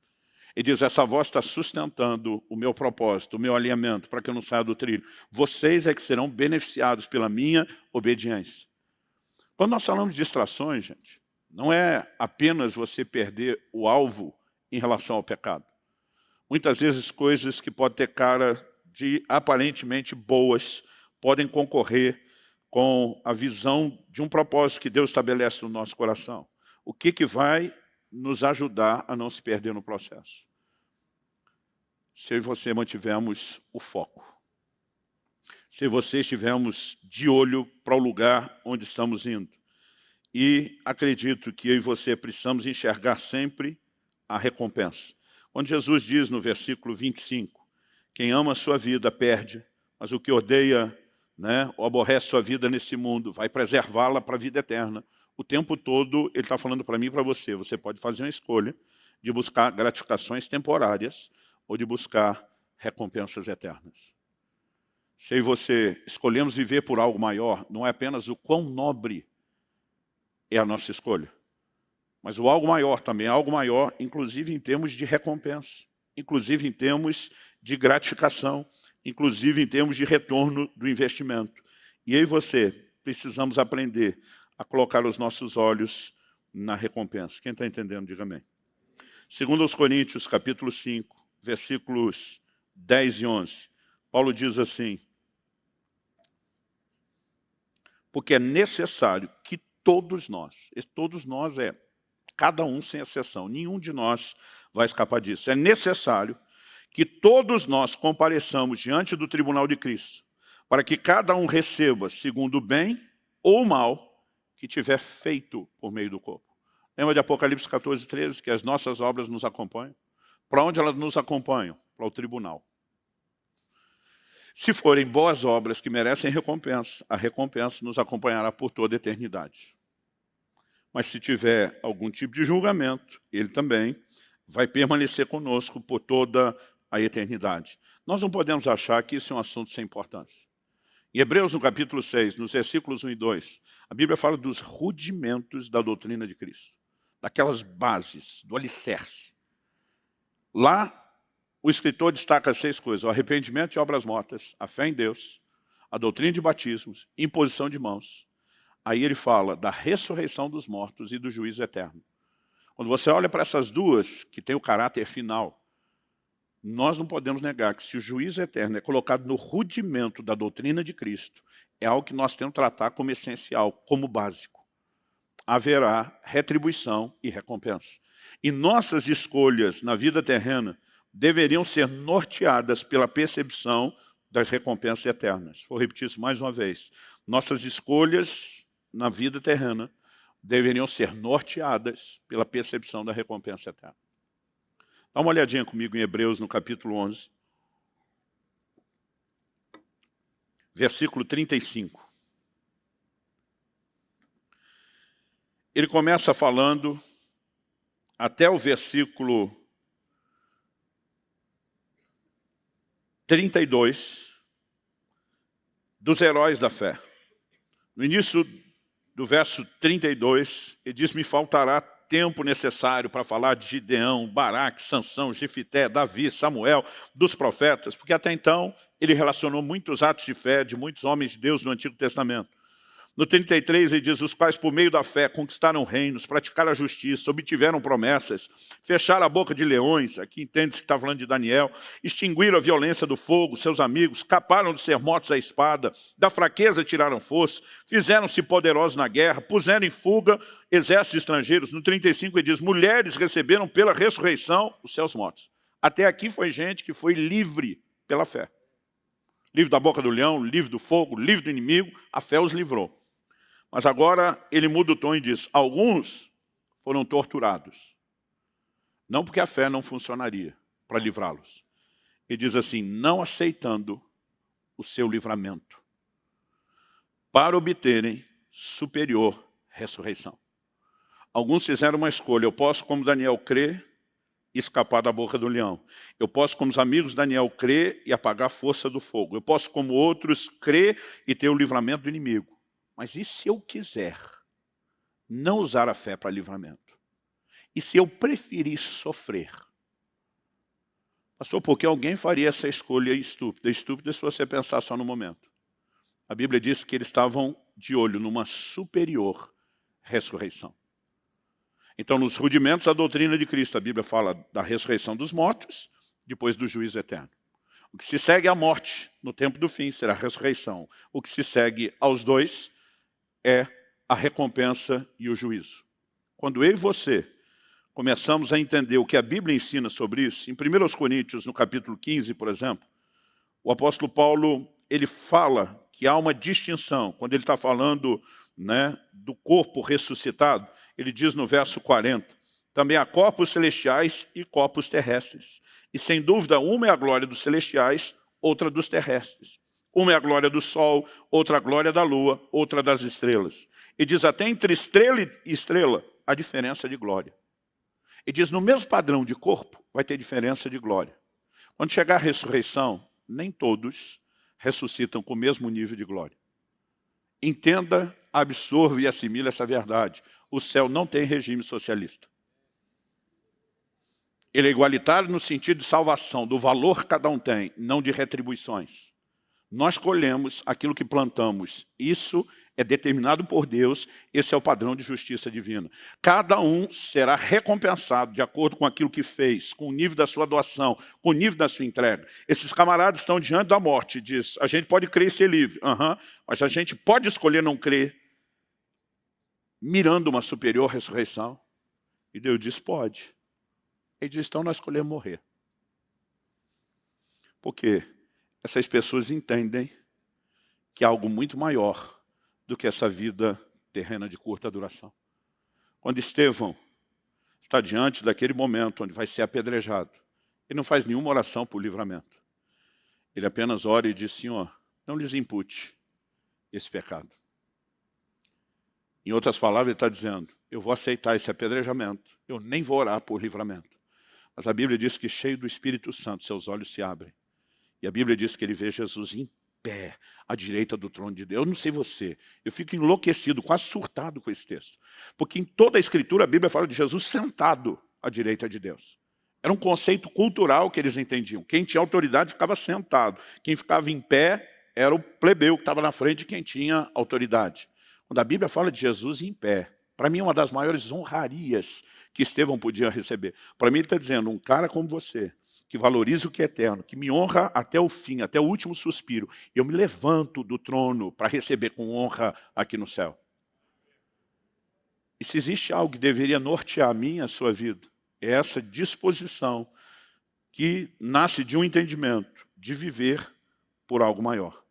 Ele diz, essa voz está sustentando o meu propósito, o meu alinhamento, para que eu não saia do trilho. Vocês é que serão beneficiados pela minha obediência. Quando nós falamos de distrações, gente, não é apenas você perder o alvo em relação ao pecado. Muitas vezes coisas que podem ter cara de aparentemente boas podem concorrer com a visão de um propósito que Deus estabelece no nosso coração. O que vai nos ajudar a não se perder no processo? Se eu e você mantivermos o foco. Se você estivermos de olho para o lugar onde estamos indo. E acredito que eu e você precisamos enxergar sempre a recompensa. Quando Jesus diz no versículo 25, quem ama a sua vida perde, mas o que odeia, ou aborrece sua vida nesse mundo, vai preservá-la para a vida eterna. O tempo todo ele está falando para mim e para você. Você pode fazer uma escolha de buscar gratificações temporárias ou de buscar recompensas eternas. Se eu e você escolhemos viver por algo maior, não é apenas o quão nobre é a nossa escolha, mas o algo maior também é algo maior, inclusive em termos de recompensa, inclusive em termos de gratificação, inclusive em termos de retorno do investimento. E eu e você precisamos aprender a colocar os nossos olhos na recompensa. Quem está entendendo, diga amém. Segundo aos Coríntios, capítulo 5, versículos 10 e 11, Paulo diz assim, porque é necessário que todos nós é cada um sem exceção, nenhum de nós vai escapar disso. É necessário que todos nós compareçamos diante do tribunal de Cristo, para que cada um receba segundo o bem ou o mal que tiver feito por meio do corpo. Lembra de Apocalipse 14, 13, que as nossas obras nos acompanham? Para onde elas nos acompanham? Para o tribunal. Se forem boas obras que merecem recompensa, a recompensa nos acompanhará por toda a eternidade. Mas se tiver algum tipo de julgamento, ele também vai permanecer conosco por toda a eternidade. Nós não podemos achar que isso é um assunto sem importância. Em Hebreus, no capítulo 6, nos versículos 1 e 2, a Bíblia fala dos rudimentos da doutrina de Cristo, daquelas bases, do alicerce. Lá, o escritor destaca 6 coisas: o arrependimento de obras mortas, a fé em Deus, a doutrina de batismos, imposição de mãos. Aí ele fala da ressurreição dos mortos e do juízo eterno. Quando você olha para essas duas, que têm o caráter final, nós não podemos negar que se o juízo eterno é colocado no rudimento da doutrina de Cristo, é algo que nós temos que tratar como essencial, como básico. Haverá retribuição e recompensa. E nossas escolhas na vida terrena deveriam ser norteadas pela percepção das recompensas eternas. Vou repetir isso mais uma vez. Nossas escolhas na vida terrena deveriam ser norteadas pela percepção da recompensa eterna. Dá uma olhadinha comigo em Hebreus, no capítulo 11, versículo 35. Ele começa falando até o versículo 32 dos heróis da fé. No início do verso 32, ele diz, me faltará tempo necessário para falar de Gideão, Baraque, Sansão, Jefité, Davi, Samuel, dos profetas, porque até então ele relacionou muitos atos de fé de muitos homens de Deus no Antigo Testamento. No 33 ele diz, os quais por meio da fé conquistaram reinos, praticaram a justiça, obtiveram promessas, fecharam a boca de leões, aqui entende-se que está falando de Daniel, extinguiram a violência do fogo, seus amigos, escaparam de ser mortos à espada, da fraqueza tiraram força, fizeram-se poderosos na guerra, puseram em fuga exércitos estrangeiros. No 35 ele diz, mulheres receberam pela ressurreição os seus mortos. Até aqui foi gente que foi livre pela fé. Livre da boca do leão, livre do fogo, livre do inimigo, a fé os livrou. Mas agora ele muda o tom e diz, alguns foram torturados. Não porque a fé não funcionaria para livrá-los. Ele diz assim, não aceitando o seu livramento, para obterem superior ressurreição. Alguns fizeram uma escolha, eu posso, como Daniel, crer e escapar da boca do leão. Eu posso, como os amigos de Daniel, crer e apagar a força do fogo. Eu posso, como outros, crer e ter o livramento do inimigo. Mas e se eu quiser não usar a fé para livramento? E se eu preferir sofrer? Pastor, por que alguém faria essa escolha estúpida? Estúpida se você pensar só no momento. A Bíblia diz que eles estavam de olho numa superior ressurreição. Então, nos rudimentos da doutrina de Cristo, a Bíblia fala da ressurreição dos mortos, depois do juízo eterno. O que se segue à morte, no tempo do fim, será a ressurreição. O que se segue aos dois é a recompensa e o juízo. Quando eu e você começamos a entender o que a Bíblia ensina sobre isso, em 1 Coríntios, no capítulo 15, por exemplo, o apóstolo Paulo, ele fala que há uma distinção, quando ele está falando do corpo ressuscitado, ele diz no verso 40, Também há corpos celestiais e corpos terrestres. E sem dúvida, uma é a glória dos celestiais, outra dos terrestres. Uma é a glória do sol, outra a glória da lua, outra das estrelas. E diz até entre estrela e estrela, a diferença de glória. E diz no mesmo padrão de corpo, vai ter diferença de glória. Quando chegar a ressurreição, nem todos ressuscitam com o mesmo nível de glória. Entenda, absorva e assimile essa verdade. O céu não tem regime socialista. Ele é igualitário no sentido de salvação, do valor que cada um tem, não de retribuições. Nós colhemos aquilo que plantamos. Isso é determinado por Deus, esse é o padrão de justiça divina. Cada um será recompensado de acordo com aquilo que fez, com o nível da sua doação, com o nível da sua entrega. Esses camaradas estão diante da morte e diz, a gente pode crer e ser livre, mas a gente pode escolher não crer, mirando uma superior ressurreição. E Deus diz, pode. Ele diz, então nós escolhemos morrer. Por quê? Essas pessoas entendem que há algo muito maior do que essa vida terrena de curta duração. Quando Estevão está diante daquele momento onde vai ser apedrejado, ele não faz nenhuma oração por livramento. Ele apenas ora e diz, Senhor, não lhes impute esse pecado. Em outras palavras, ele está dizendo, eu vou aceitar esse apedrejamento, eu nem vou orar por livramento. Mas a Bíblia diz que cheio do Espírito Santo, seus olhos se abrem. E a Bíblia diz que ele vê Jesus em pé, à direita do trono de Deus. Eu não sei você, eu fico enlouquecido, quase surtado com esse texto. Porque em toda a Escritura a Bíblia fala de Jesus sentado à direita de Deus. Era um conceito cultural que eles entendiam. Quem tinha autoridade ficava sentado. Quem ficava em pé era o plebeu que estava na frente de quem tinha autoridade. Quando a Bíblia fala de Jesus em pé, para mim é uma das maiores honrarias que Estevão podia receber. Para mim ele está dizendo, um cara como você, que valoriza o que é eterno, que me honra até o fim, até o último suspiro. Eu me levanto do trono para receber com honra aqui no céu. E se existe algo que deveria nortear a minha e a sua vida, é essa disposição que nasce de um entendimento de viver por algo maior.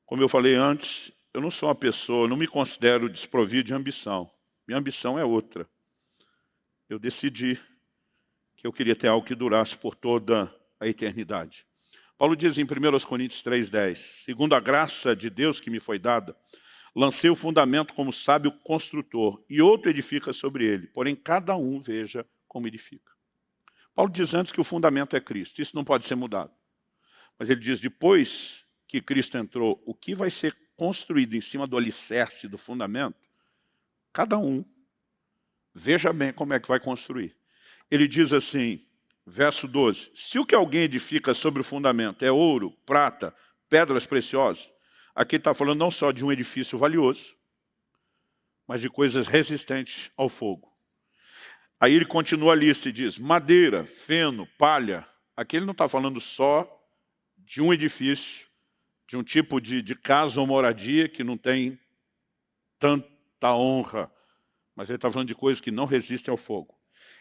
Como eu falei antes, eu não sou uma pessoa, eu não me considero desprovido de ambição. Minha ambição é outra. Eu decidi que eu queria ter algo que durasse por toda a eternidade. Paulo diz em 1 Coríntios 3,10, segundo a graça de Deus que me foi dada, lancei o fundamento como sábio construtor, e outro edifica sobre ele, porém cada um veja como edifica. Paulo diz antes que o fundamento é Cristo, isso não pode ser mudado. Mas ele diz, depois que Cristo entrou, o que vai ser construído em cima do alicerce, do fundamento, cada um veja bem como é que vai construir. Ele diz assim, verso 12, se o que alguém edifica sobre o fundamento é ouro, prata, pedras preciosas, aqui está falando não só de um edifício valioso, mas de coisas resistentes ao fogo. Aí ele continua a lista e diz, madeira, feno, palha, aqui ele não está falando só de um edifício, de um tipo de casa ou moradia que não tem tanta honra, mas ele está falando de coisas que não resistem ao fogo.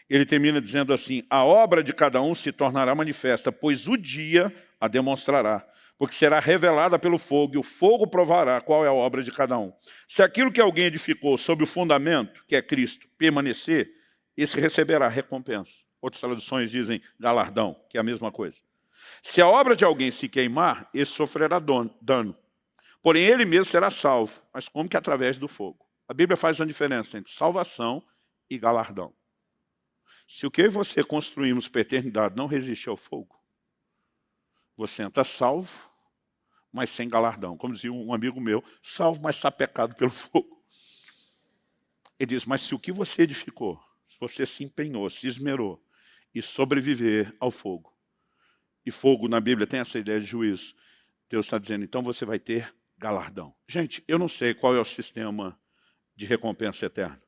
Ele termina dizendo assim, a obra de cada um se tornará manifesta, pois o dia a demonstrará, porque será revelada pelo fogo, e o fogo provará qual é a obra de cada um. Se aquilo que alguém edificou sobre o fundamento, que é Cristo, permanecer, esse receberá recompensa. Outras traduções dizem galardão, que é a mesma coisa. Se a obra de alguém se queimar, esse sofrerá dano. Porém, ele mesmo será salvo, mas como que através do fogo? A Bíblia faz uma diferença entre salvação e galardão. Se o que eu e você construímos para a eternidade não resiste ao fogo, você entra salvo, mas sem galardão. Como dizia um amigo meu, salvo, mas sapecado pelo fogo. Ele diz, mas se o que você edificou, se você se empenhou, se esmerou, e sobreviver ao fogo, e fogo na Bíblia tem essa ideia de juízo, Deus está dizendo, então você vai ter galardão. Gente, eu não sei qual é o sistema de recompensa eterna.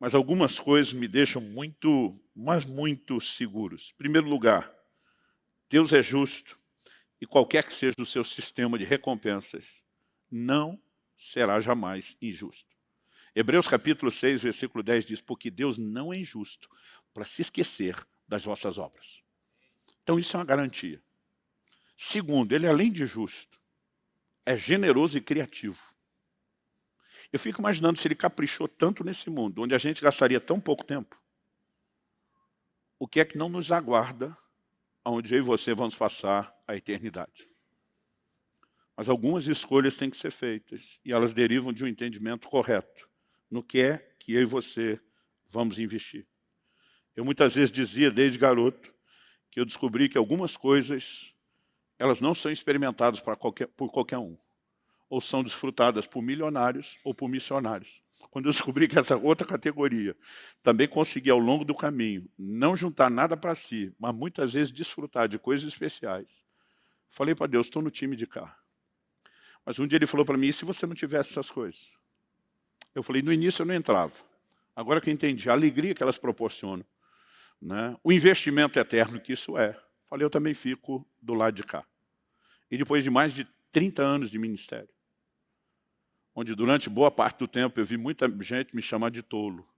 Mas algumas coisas me deixam muito, mas muito seguros. Em primeiro lugar, Deus é justo e qualquer que seja o seu sistema de recompensas, não será jamais injusto. Hebreus capítulo 6, versículo 10 diz, porque Deus não é injusto para se esquecer das vossas obras. Então isso é uma garantia. Segundo, ele além de justo, é generoso e criativo. Eu fico imaginando se ele caprichou tanto nesse mundo, onde a gente gastaria tão pouco tempo, o que é que não nos aguarda, onde eu e você vamos passar a eternidade. Mas algumas escolhas têm que ser feitas, e elas derivam de um entendimento correto no que é que eu e você vamos investir. Eu muitas vezes dizia, desde garoto, que eu descobri que algumas coisas, elas não são experimentadas por qualquer um, ou são desfrutadas por milionários ou por missionários. Quando eu descobri que essa outra categoria também conseguia, ao longo do caminho, não juntar nada para si, mas muitas vezes desfrutar de coisas especiais, falei para Deus, estou no time de cá. Mas um dia ele falou para mim, e se você não tivesse essas coisas? Eu falei, no início eu não entrava. Agora que eu entendi a alegria que elas proporcionam, né? O investimento eterno que isso é. Falei, eu também fico do lado de cá. E depois de mais de 30 anos de ministério, onde durante boa parte do tempo eu vi muita gente me chamar de tolo.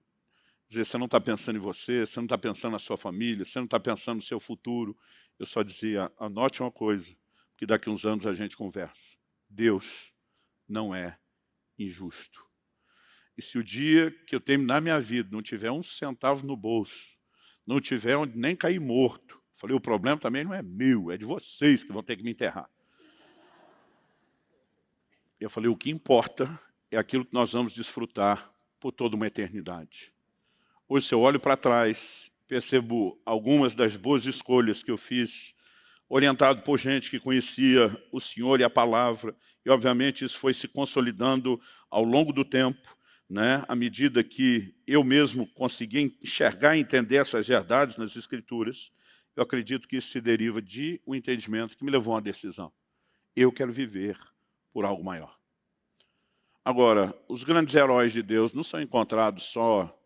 Dizer, você não está pensando em você, você não está pensando na sua família, você não está pensando no seu futuro. Eu só dizia, anote uma coisa, que daqui a uns anos a gente conversa. Deus não é injusto. E se o dia que eu terminar minha vida não tiver um centavo no bolso, não tiver onde nem cair morto, falei, o problema também não é meu, é de vocês que vão ter que me enterrar. Eu falei, o que importa é aquilo que nós vamos desfrutar por toda uma eternidade. Hoje, se eu olho para trás, percebo algumas das boas escolhas que eu fiz, orientado por gente que conhecia o Senhor e a palavra, e obviamente isso foi se consolidando ao longo do tempo, né? À medida que eu mesmo consegui enxergar e entender essas verdades nas Escrituras, eu acredito que isso se deriva de um entendimento que me levou a uma decisão. Eu quero viver por algo maior. Agora, os grandes heróis de Deus não são encontrados só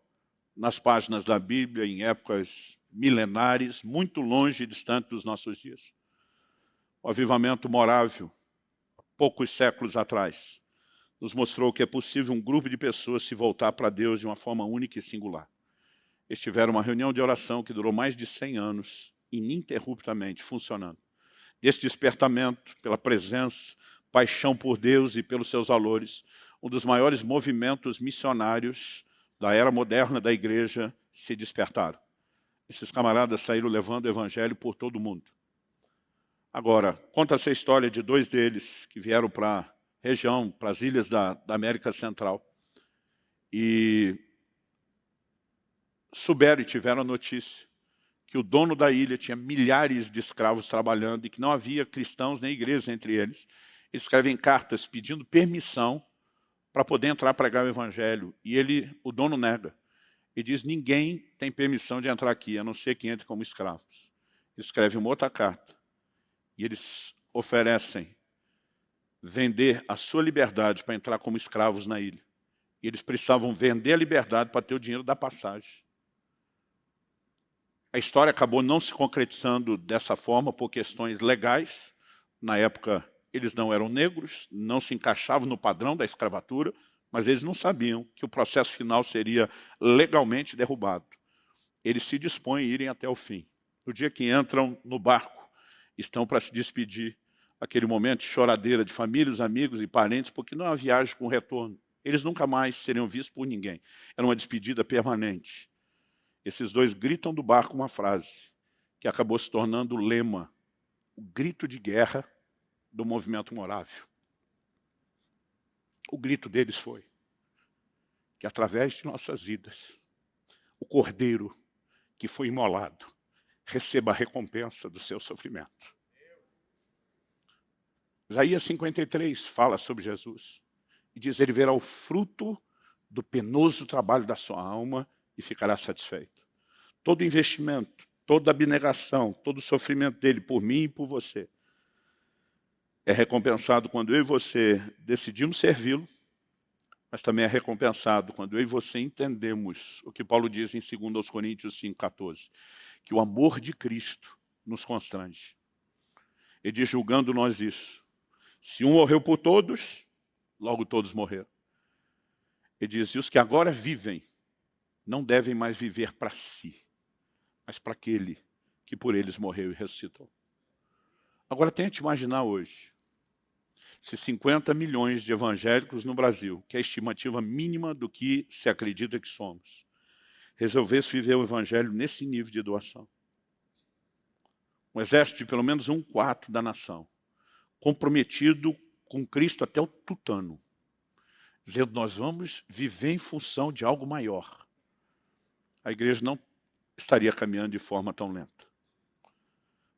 nas páginas da Bíblia, em épocas milenares, muito longe e distante dos nossos dias. O avivamento morável, poucos séculos atrás, nos mostrou que é possível um grupo de pessoas se voltar para Deus de uma forma única e singular. Eles tiveram uma reunião de oração que durou mais de 100 anos, ininterruptamente, funcionando. Desse despertamento, pela presença, paixão por Deus e pelos seus valores, um dos maiores movimentos missionários da era moderna da igreja se despertaram. Esses camaradas saíram levando o evangelho por todo o mundo. Agora, conta-se a história de dois deles que vieram para a região, para as ilhas da América Central. E souberam e tiveram a notícia que o dono da ilha tinha milhares de escravos trabalhando e que não havia cristãos nem igrejas entre eles. Eles escrevem cartas pedindo permissão para poder entrar a pregar o evangelho. E o dono nega. E diz, ninguém tem permissão de entrar aqui, a não ser que entre como escravos. Ele escreve uma outra carta. E eles oferecem vender a sua liberdade para entrar como escravos na ilha. E eles precisavam vender a liberdade para ter o dinheiro da passagem. A história acabou não se concretizando dessa forma por questões legais. Na época, eles não eram negros, não se encaixavam no padrão da escravatura, mas eles não sabiam que o processo final seria legalmente derrubado. Eles se dispõem a irem até o fim. No dia que entram no barco, estão para se despedir, aquele momento de choradeira de famílias, amigos e parentes, porque não há viagem com retorno. Eles nunca mais seriam vistos por ninguém. Era uma despedida permanente. Esses dois gritam do barco uma frase que acabou se tornando o lema, o grito de guerra do movimento morável. O grito deles foi que através de nossas vidas, o cordeiro que foi imolado receba a recompensa do seu sofrimento. Isaías 53 fala sobre Jesus e diz, ele verá o fruto do penoso trabalho da sua alma e ficará satisfeito. Todo investimento, toda abnegação, todo o sofrimento dele por mim e por você é recompensado quando eu e você decidimos servi-lo, mas também é recompensado quando eu e você entendemos o que Paulo diz em 2 Coríntios 5,14, que o amor de Cristo nos constrange. Ele diz, julgando nós isso, se um morreu por todos, logo todos morreram. Ele diz, e os que agora vivem, não devem mais viver para si, mas para aquele que por eles morreu e ressuscitou. Agora tente imaginar hoje, Se 50 milhões de evangélicos no Brasil, que é a estimativa mínima do que se acredita que somos, resolvesse viver o evangelho nesse nível de doação, um exército de pelo menos 1/4 da nação, comprometido com Cristo até o tutano, dizendo, nós vamos viver em função de algo maior, a igreja não estaria caminhando de forma tão lenta.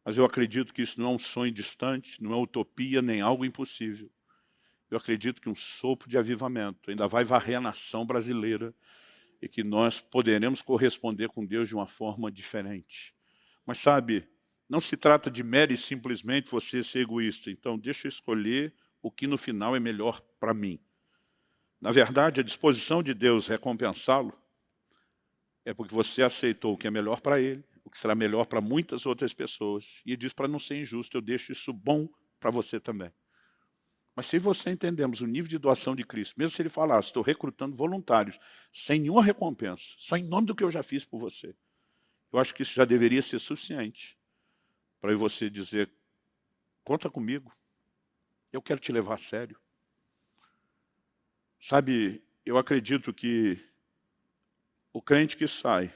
Mas eu acredito que isso não é um sonho distante, não é utopia, nem algo impossível. Eu acredito que um sopro de avivamento ainda vai varrer a nação brasileira e que nós poderemos corresponder com Deus de uma forma diferente. Mas sabe, não se trata de mero e simplesmente você ser egoísta. Então deixa eu escolher o que no final é melhor para mim. Na verdade, a disposição de Deus recompensá-lo é porque você aceitou o que é melhor para ele, o que será melhor para muitas outras pessoas. E diz, para não ser injusto, eu deixo isso bom para você também. Mas se você entendemos o nível de doação de Cristo, mesmo se ele falasse, estou recrutando voluntários, sem nenhuma recompensa, só em nome do que eu já fiz por você, eu acho que isso já deveria ser suficiente para você dizer, conta comigo, eu quero te levar a sério. Sabe, eu acredito que o crente que sai,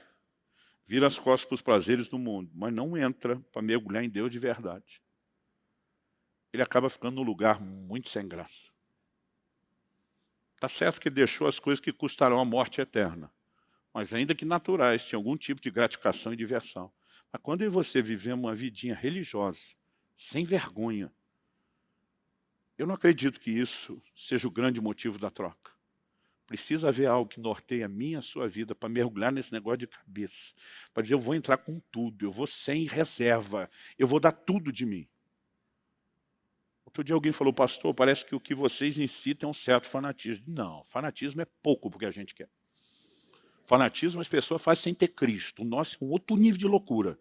vira as costas para os prazeres do mundo, mas não entra para mergulhar em Deus de verdade, ele acaba ficando num lugar muito sem graça. Está certo que deixou as coisas que custarão a morte eterna, mas ainda que naturais, tinha algum tipo de gratificação e diversão. Mas quando eu e você vivemos uma vidinha religiosa, sem vergonha, eu não acredito que isso seja o grande motivo da troca. Precisa haver algo que norteie a minha e a sua vida para mergulhar nesse negócio de cabeça. Para dizer, eu vou entrar com tudo, eu vou sem reserva, eu vou dar tudo de mim. Outro dia alguém falou, pastor, parece que o que vocês incitam é um certo fanatismo. Não, fanatismo é pouco porque a gente quer. Fanatismo as pessoas fazem sem ter Cristo. O nosso é um outro nível de loucura.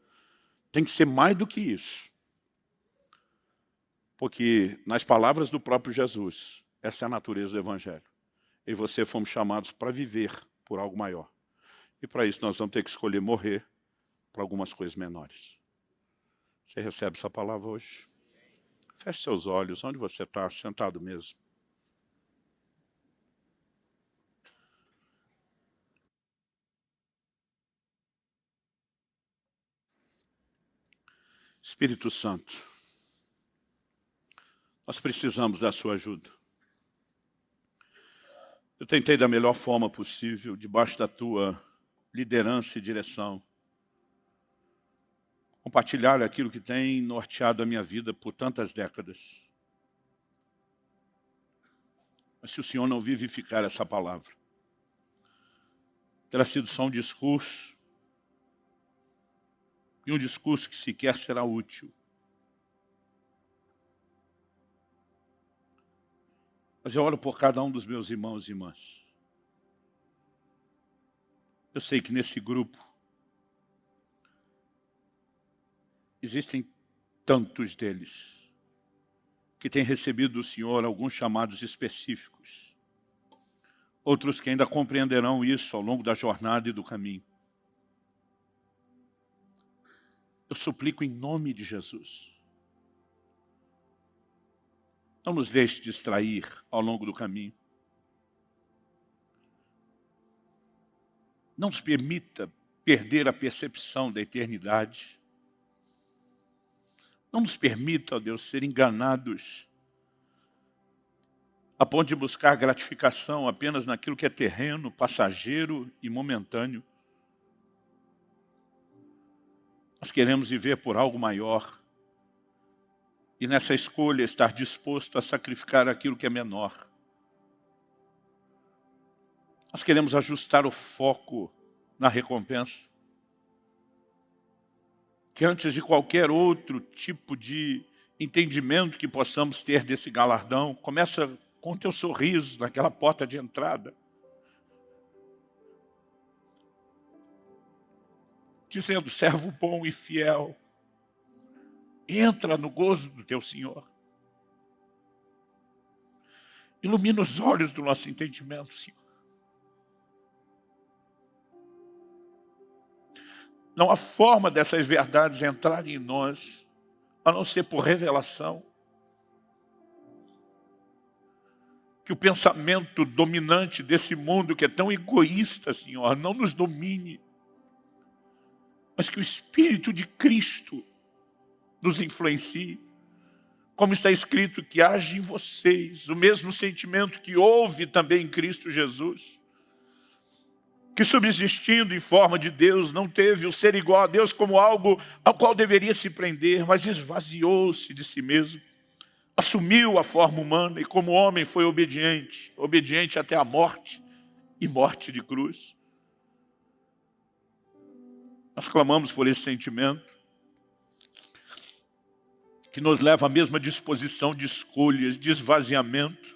Tem que ser mais do que isso. Porque, nas palavras do próprio Jesus, essa é a natureza do Evangelho. Eu e você fomos chamados para viver por algo maior. E para isso nós vamos ter que escolher morrer para algumas coisas menores. Você recebe essa palavra hoje? Feche seus olhos, onde você está, sentado mesmo. Espírito Santo, nós precisamos da sua ajuda. Eu tentei da melhor forma possível, debaixo da tua liderança e direção, compartilhar aquilo que tem norteado a minha vida por tantas décadas. Mas se o Senhor não vivificar essa palavra, terá sido só um discurso, e um discurso que sequer será útil. Mas eu oro por cada um dos meus irmãos e irmãs. Eu sei que nesse grupo existem tantos deles que têm recebido do Senhor alguns chamados específicos. Outros que ainda compreenderão isso ao longo da jornada e do caminho. Eu suplico em nome de Jesus. Não nos deixe distrair ao longo do caminho. Não nos permita perder a percepção da eternidade. Não nos permita, ó Deus, ser enganados a ponto de buscar gratificação apenas naquilo que é terreno, passageiro e momentâneo. Nós queremos viver por algo maior. E nessa escolha estar disposto a sacrificar aquilo que é menor. Nós queremos ajustar o foco na recompensa. Que antes de qualquer outro tipo de entendimento que possamos ter desse galardão, começa com o teu sorriso naquela porta de entrada. Dizendo, servo bom e fiel, entra no gozo do teu Senhor. Ilumina os olhos do nosso entendimento, Senhor. Não há forma dessas verdades entrarem em nós, a não ser por revelação. Que o pensamento dominante desse mundo que é tão egoísta, Senhor, não nos domine. Mas que o Espírito de Cristo nos influencie. Como está escrito, que age em vocês o mesmo sentimento que houve também em Cristo Jesus. Que subsistindo em forma de Deus, não teve o ser igual a Deus como algo ao qual deveria se prender, mas esvaziou-se de si mesmo. Assumiu a forma humana e como homem foi obediente, obediente até a morte e morte de cruz. Nós clamamos por esse sentimento que nos leva à mesma disposição de escolhas, de esvaziamento,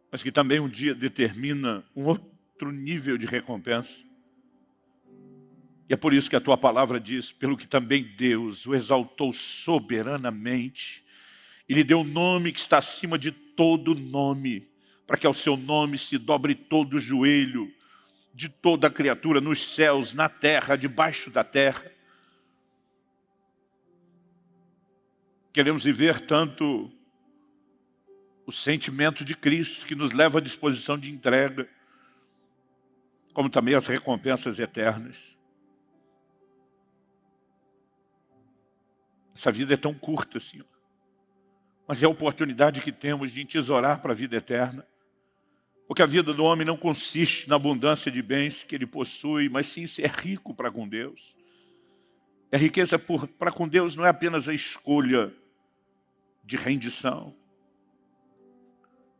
mas que também um dia determina um outro nível de recompensa. E é por isso que a tua palavra diz, pelo que também Deus o exaltou soberanamente, e lhe deu um nome que está acima de todo nome, para que ao seu nome se dobre todo o joelho de toda a criatura nos céus, na terra, debaixo da terra. Queremos viver tanto o sentimento de Cristo, que nos leva à disposição de entrega, como também as recompensas eternas. Essa vida é tão curta, Senhor, mas é a oportunidade que temos de entesourar para a vida eterna, porque a vida do homem não consiste na abundância de bens que ele possui, mas sim ser rico para com Deus. E a riqueza para com Deus não é apenas a escolha de rendição.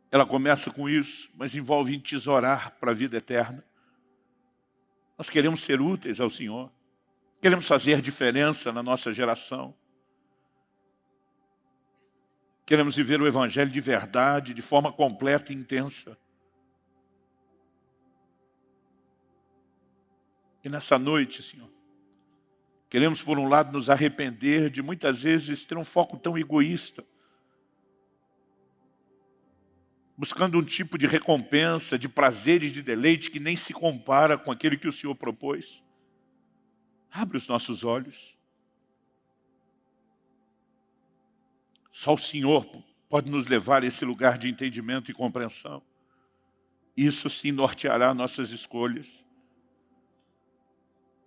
Ela começa com isso, mas envolve entesourar para a vida eterna. Nós queremos ser úteis ao Senhor. Queremos fazer diferença na nossa geração. Queremos viver o Evangelho de verdade, de forma completa e intensa. E nessa noite, Senhor, queremos, por um lado, nos arrepender de muitas vezes ter um foco tão egoísta, buscando um tipo de recompensa, de prazer e de deleite que nem se compara com aquele que o Senhor propôs. Abre os nossos olhos. Só o Senhor pode nos levar a esse lugar de entendimento e compreensão. Isso sim norteará nossas escolhas.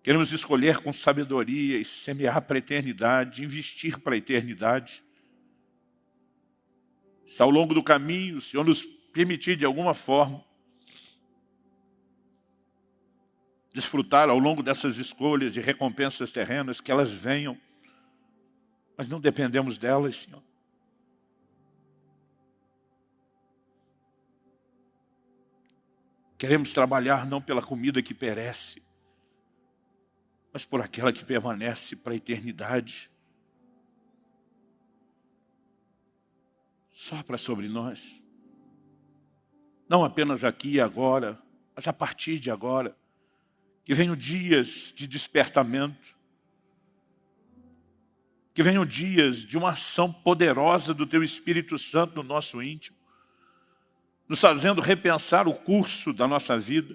Queremos escolher com sabedoria e semear para a eternidade, investir para a eternidade. Se ao longo do caminho o Senhor nos permitir de alguma forma desfrutar ao longo dessas escolhas de recompensas terrenas, que elas venham, mas não dependemos delas, Senhor. Queremos trabalhar não pela comida que perece, mas por aquela que permanece para a eternidade. Sopra sobre nós. Não apenas aqui e agora, mas a partir de agora. Que venham dias de despertamento. Que venham dias de uma ação poderosa do Teu Espírito Santo no nosso íntimo, nos fazendo repensar o curso da nossa vida.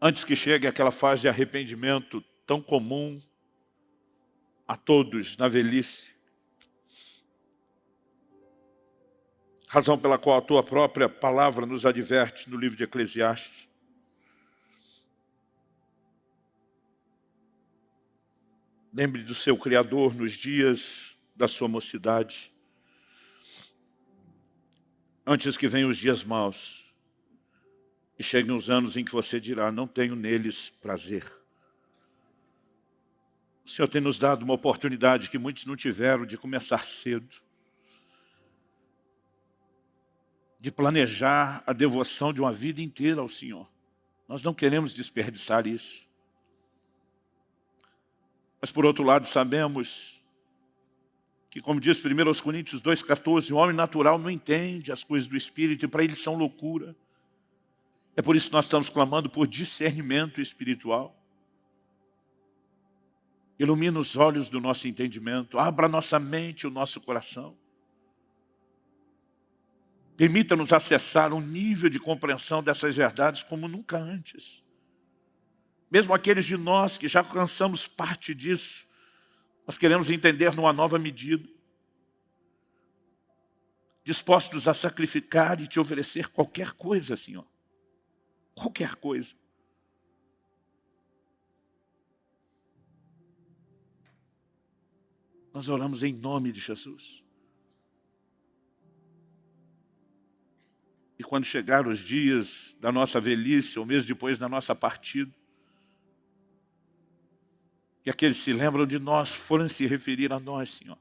Antes que chegue aquela fase de arrependimento tão comum a todos na velhice. Razão pela qual a Tua própria palavra nos adverte no livro de Eclesiastes. Lembre do seu Criador nos dias da sua mocidade, antes que venham os dias maus e cheguem os anos em que você dirá, não tenho neles prazer. O Senhor tem nos dado uma oportunidade que muitos não tiveram de começar cedo, de planejar a devoção de uma vida inteira ao Senhor. Nós não queremos desperdiçar isso. Mas por outro lado sabemos que, como diz 1 Coríntios 2,14, o homem natural não entende as coisas do Espírito e para ele são loucura. É por isso que nós estamos clamando por discernimento espiritual. Ilumina os olhos do nosso entendimento, abra a nossa mente e o nosso coração. Permita-nos acessar um nível de compreensão dessas verdades como nunca antes. Mesmo aqueles de nós que já alcançamos parte disso, Nós queremos entender numa nova medida, dispostos a sacrificar e te oferecer qualquer coisa, Senhor. Qualquer coisa. Nós oramos em nome de Jesus. E quando chegar os dias da nossa velhice, ou mesmo depois da nossa partida, e aqueles que se lembram de nós, forem se referir a nós, Senhor,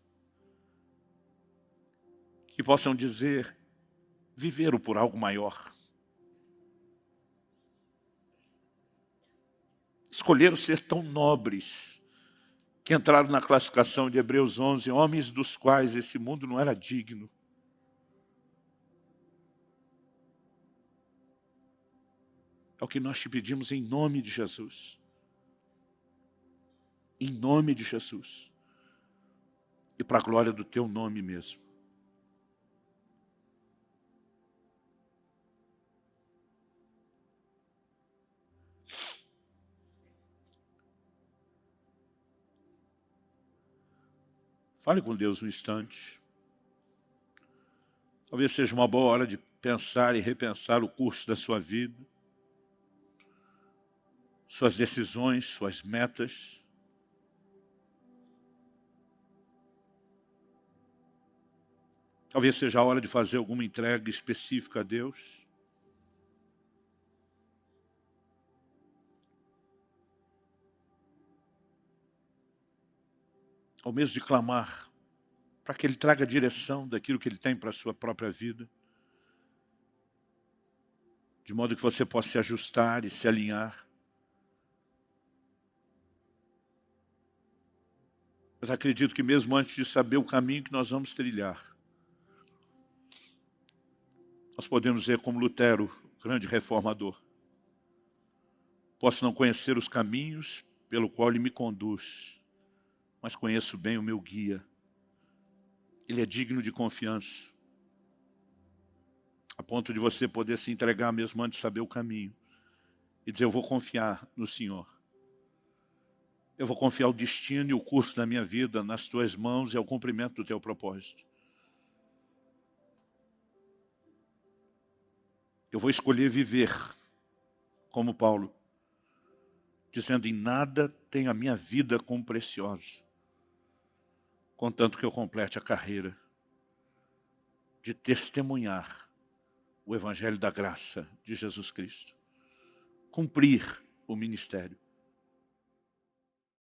que possam dizer, viveram por algo maior. Escolheram ser tão nobres, que entraram na classificação de Hebreus 11, homens dos quais esse mundo não era digno. É o que nós te pedimos em nome de Jesus. Em nome de Jesus. E para a glória do teu nome mesmo. Fale com Deus um instante. Talvez seja uma boa hora de pensar e repensar o curso da sua vida. Suas decisões, suas metas. Talvez seja a hora de fazer alguma entrega específica a Deus. Ou mesmo de clamar para que Ele traga a direção daquilo que Ele tem para a sua própria vida. De modo que você possa se ajustar e se alinhar. Mas acredito que mesmo antes de saber o caminho que nós vamos trilhar, nós podemos dizer como Lutero, grande reformador, posso não conhecer os caminhos pelo qual Ele me conduz, mas conheço bem o meu guia. Ele é digno de confiança, a ponto de você poder se entregar mesmo antes de saber o caminho, e dizer, eu vou confiar no Senhor. Eu vou confiar o destino e o curso da minha vida nas tuas mãos e ao cumprimento do teu propósito. Eu vou escolher viver como Paulo, dizendo, em nada tenho a minha vida como preciosa, contanto que eu complete a carreira de testemunhar o Evangelho da graça de Jesus Cristo. Cumprir o ministério.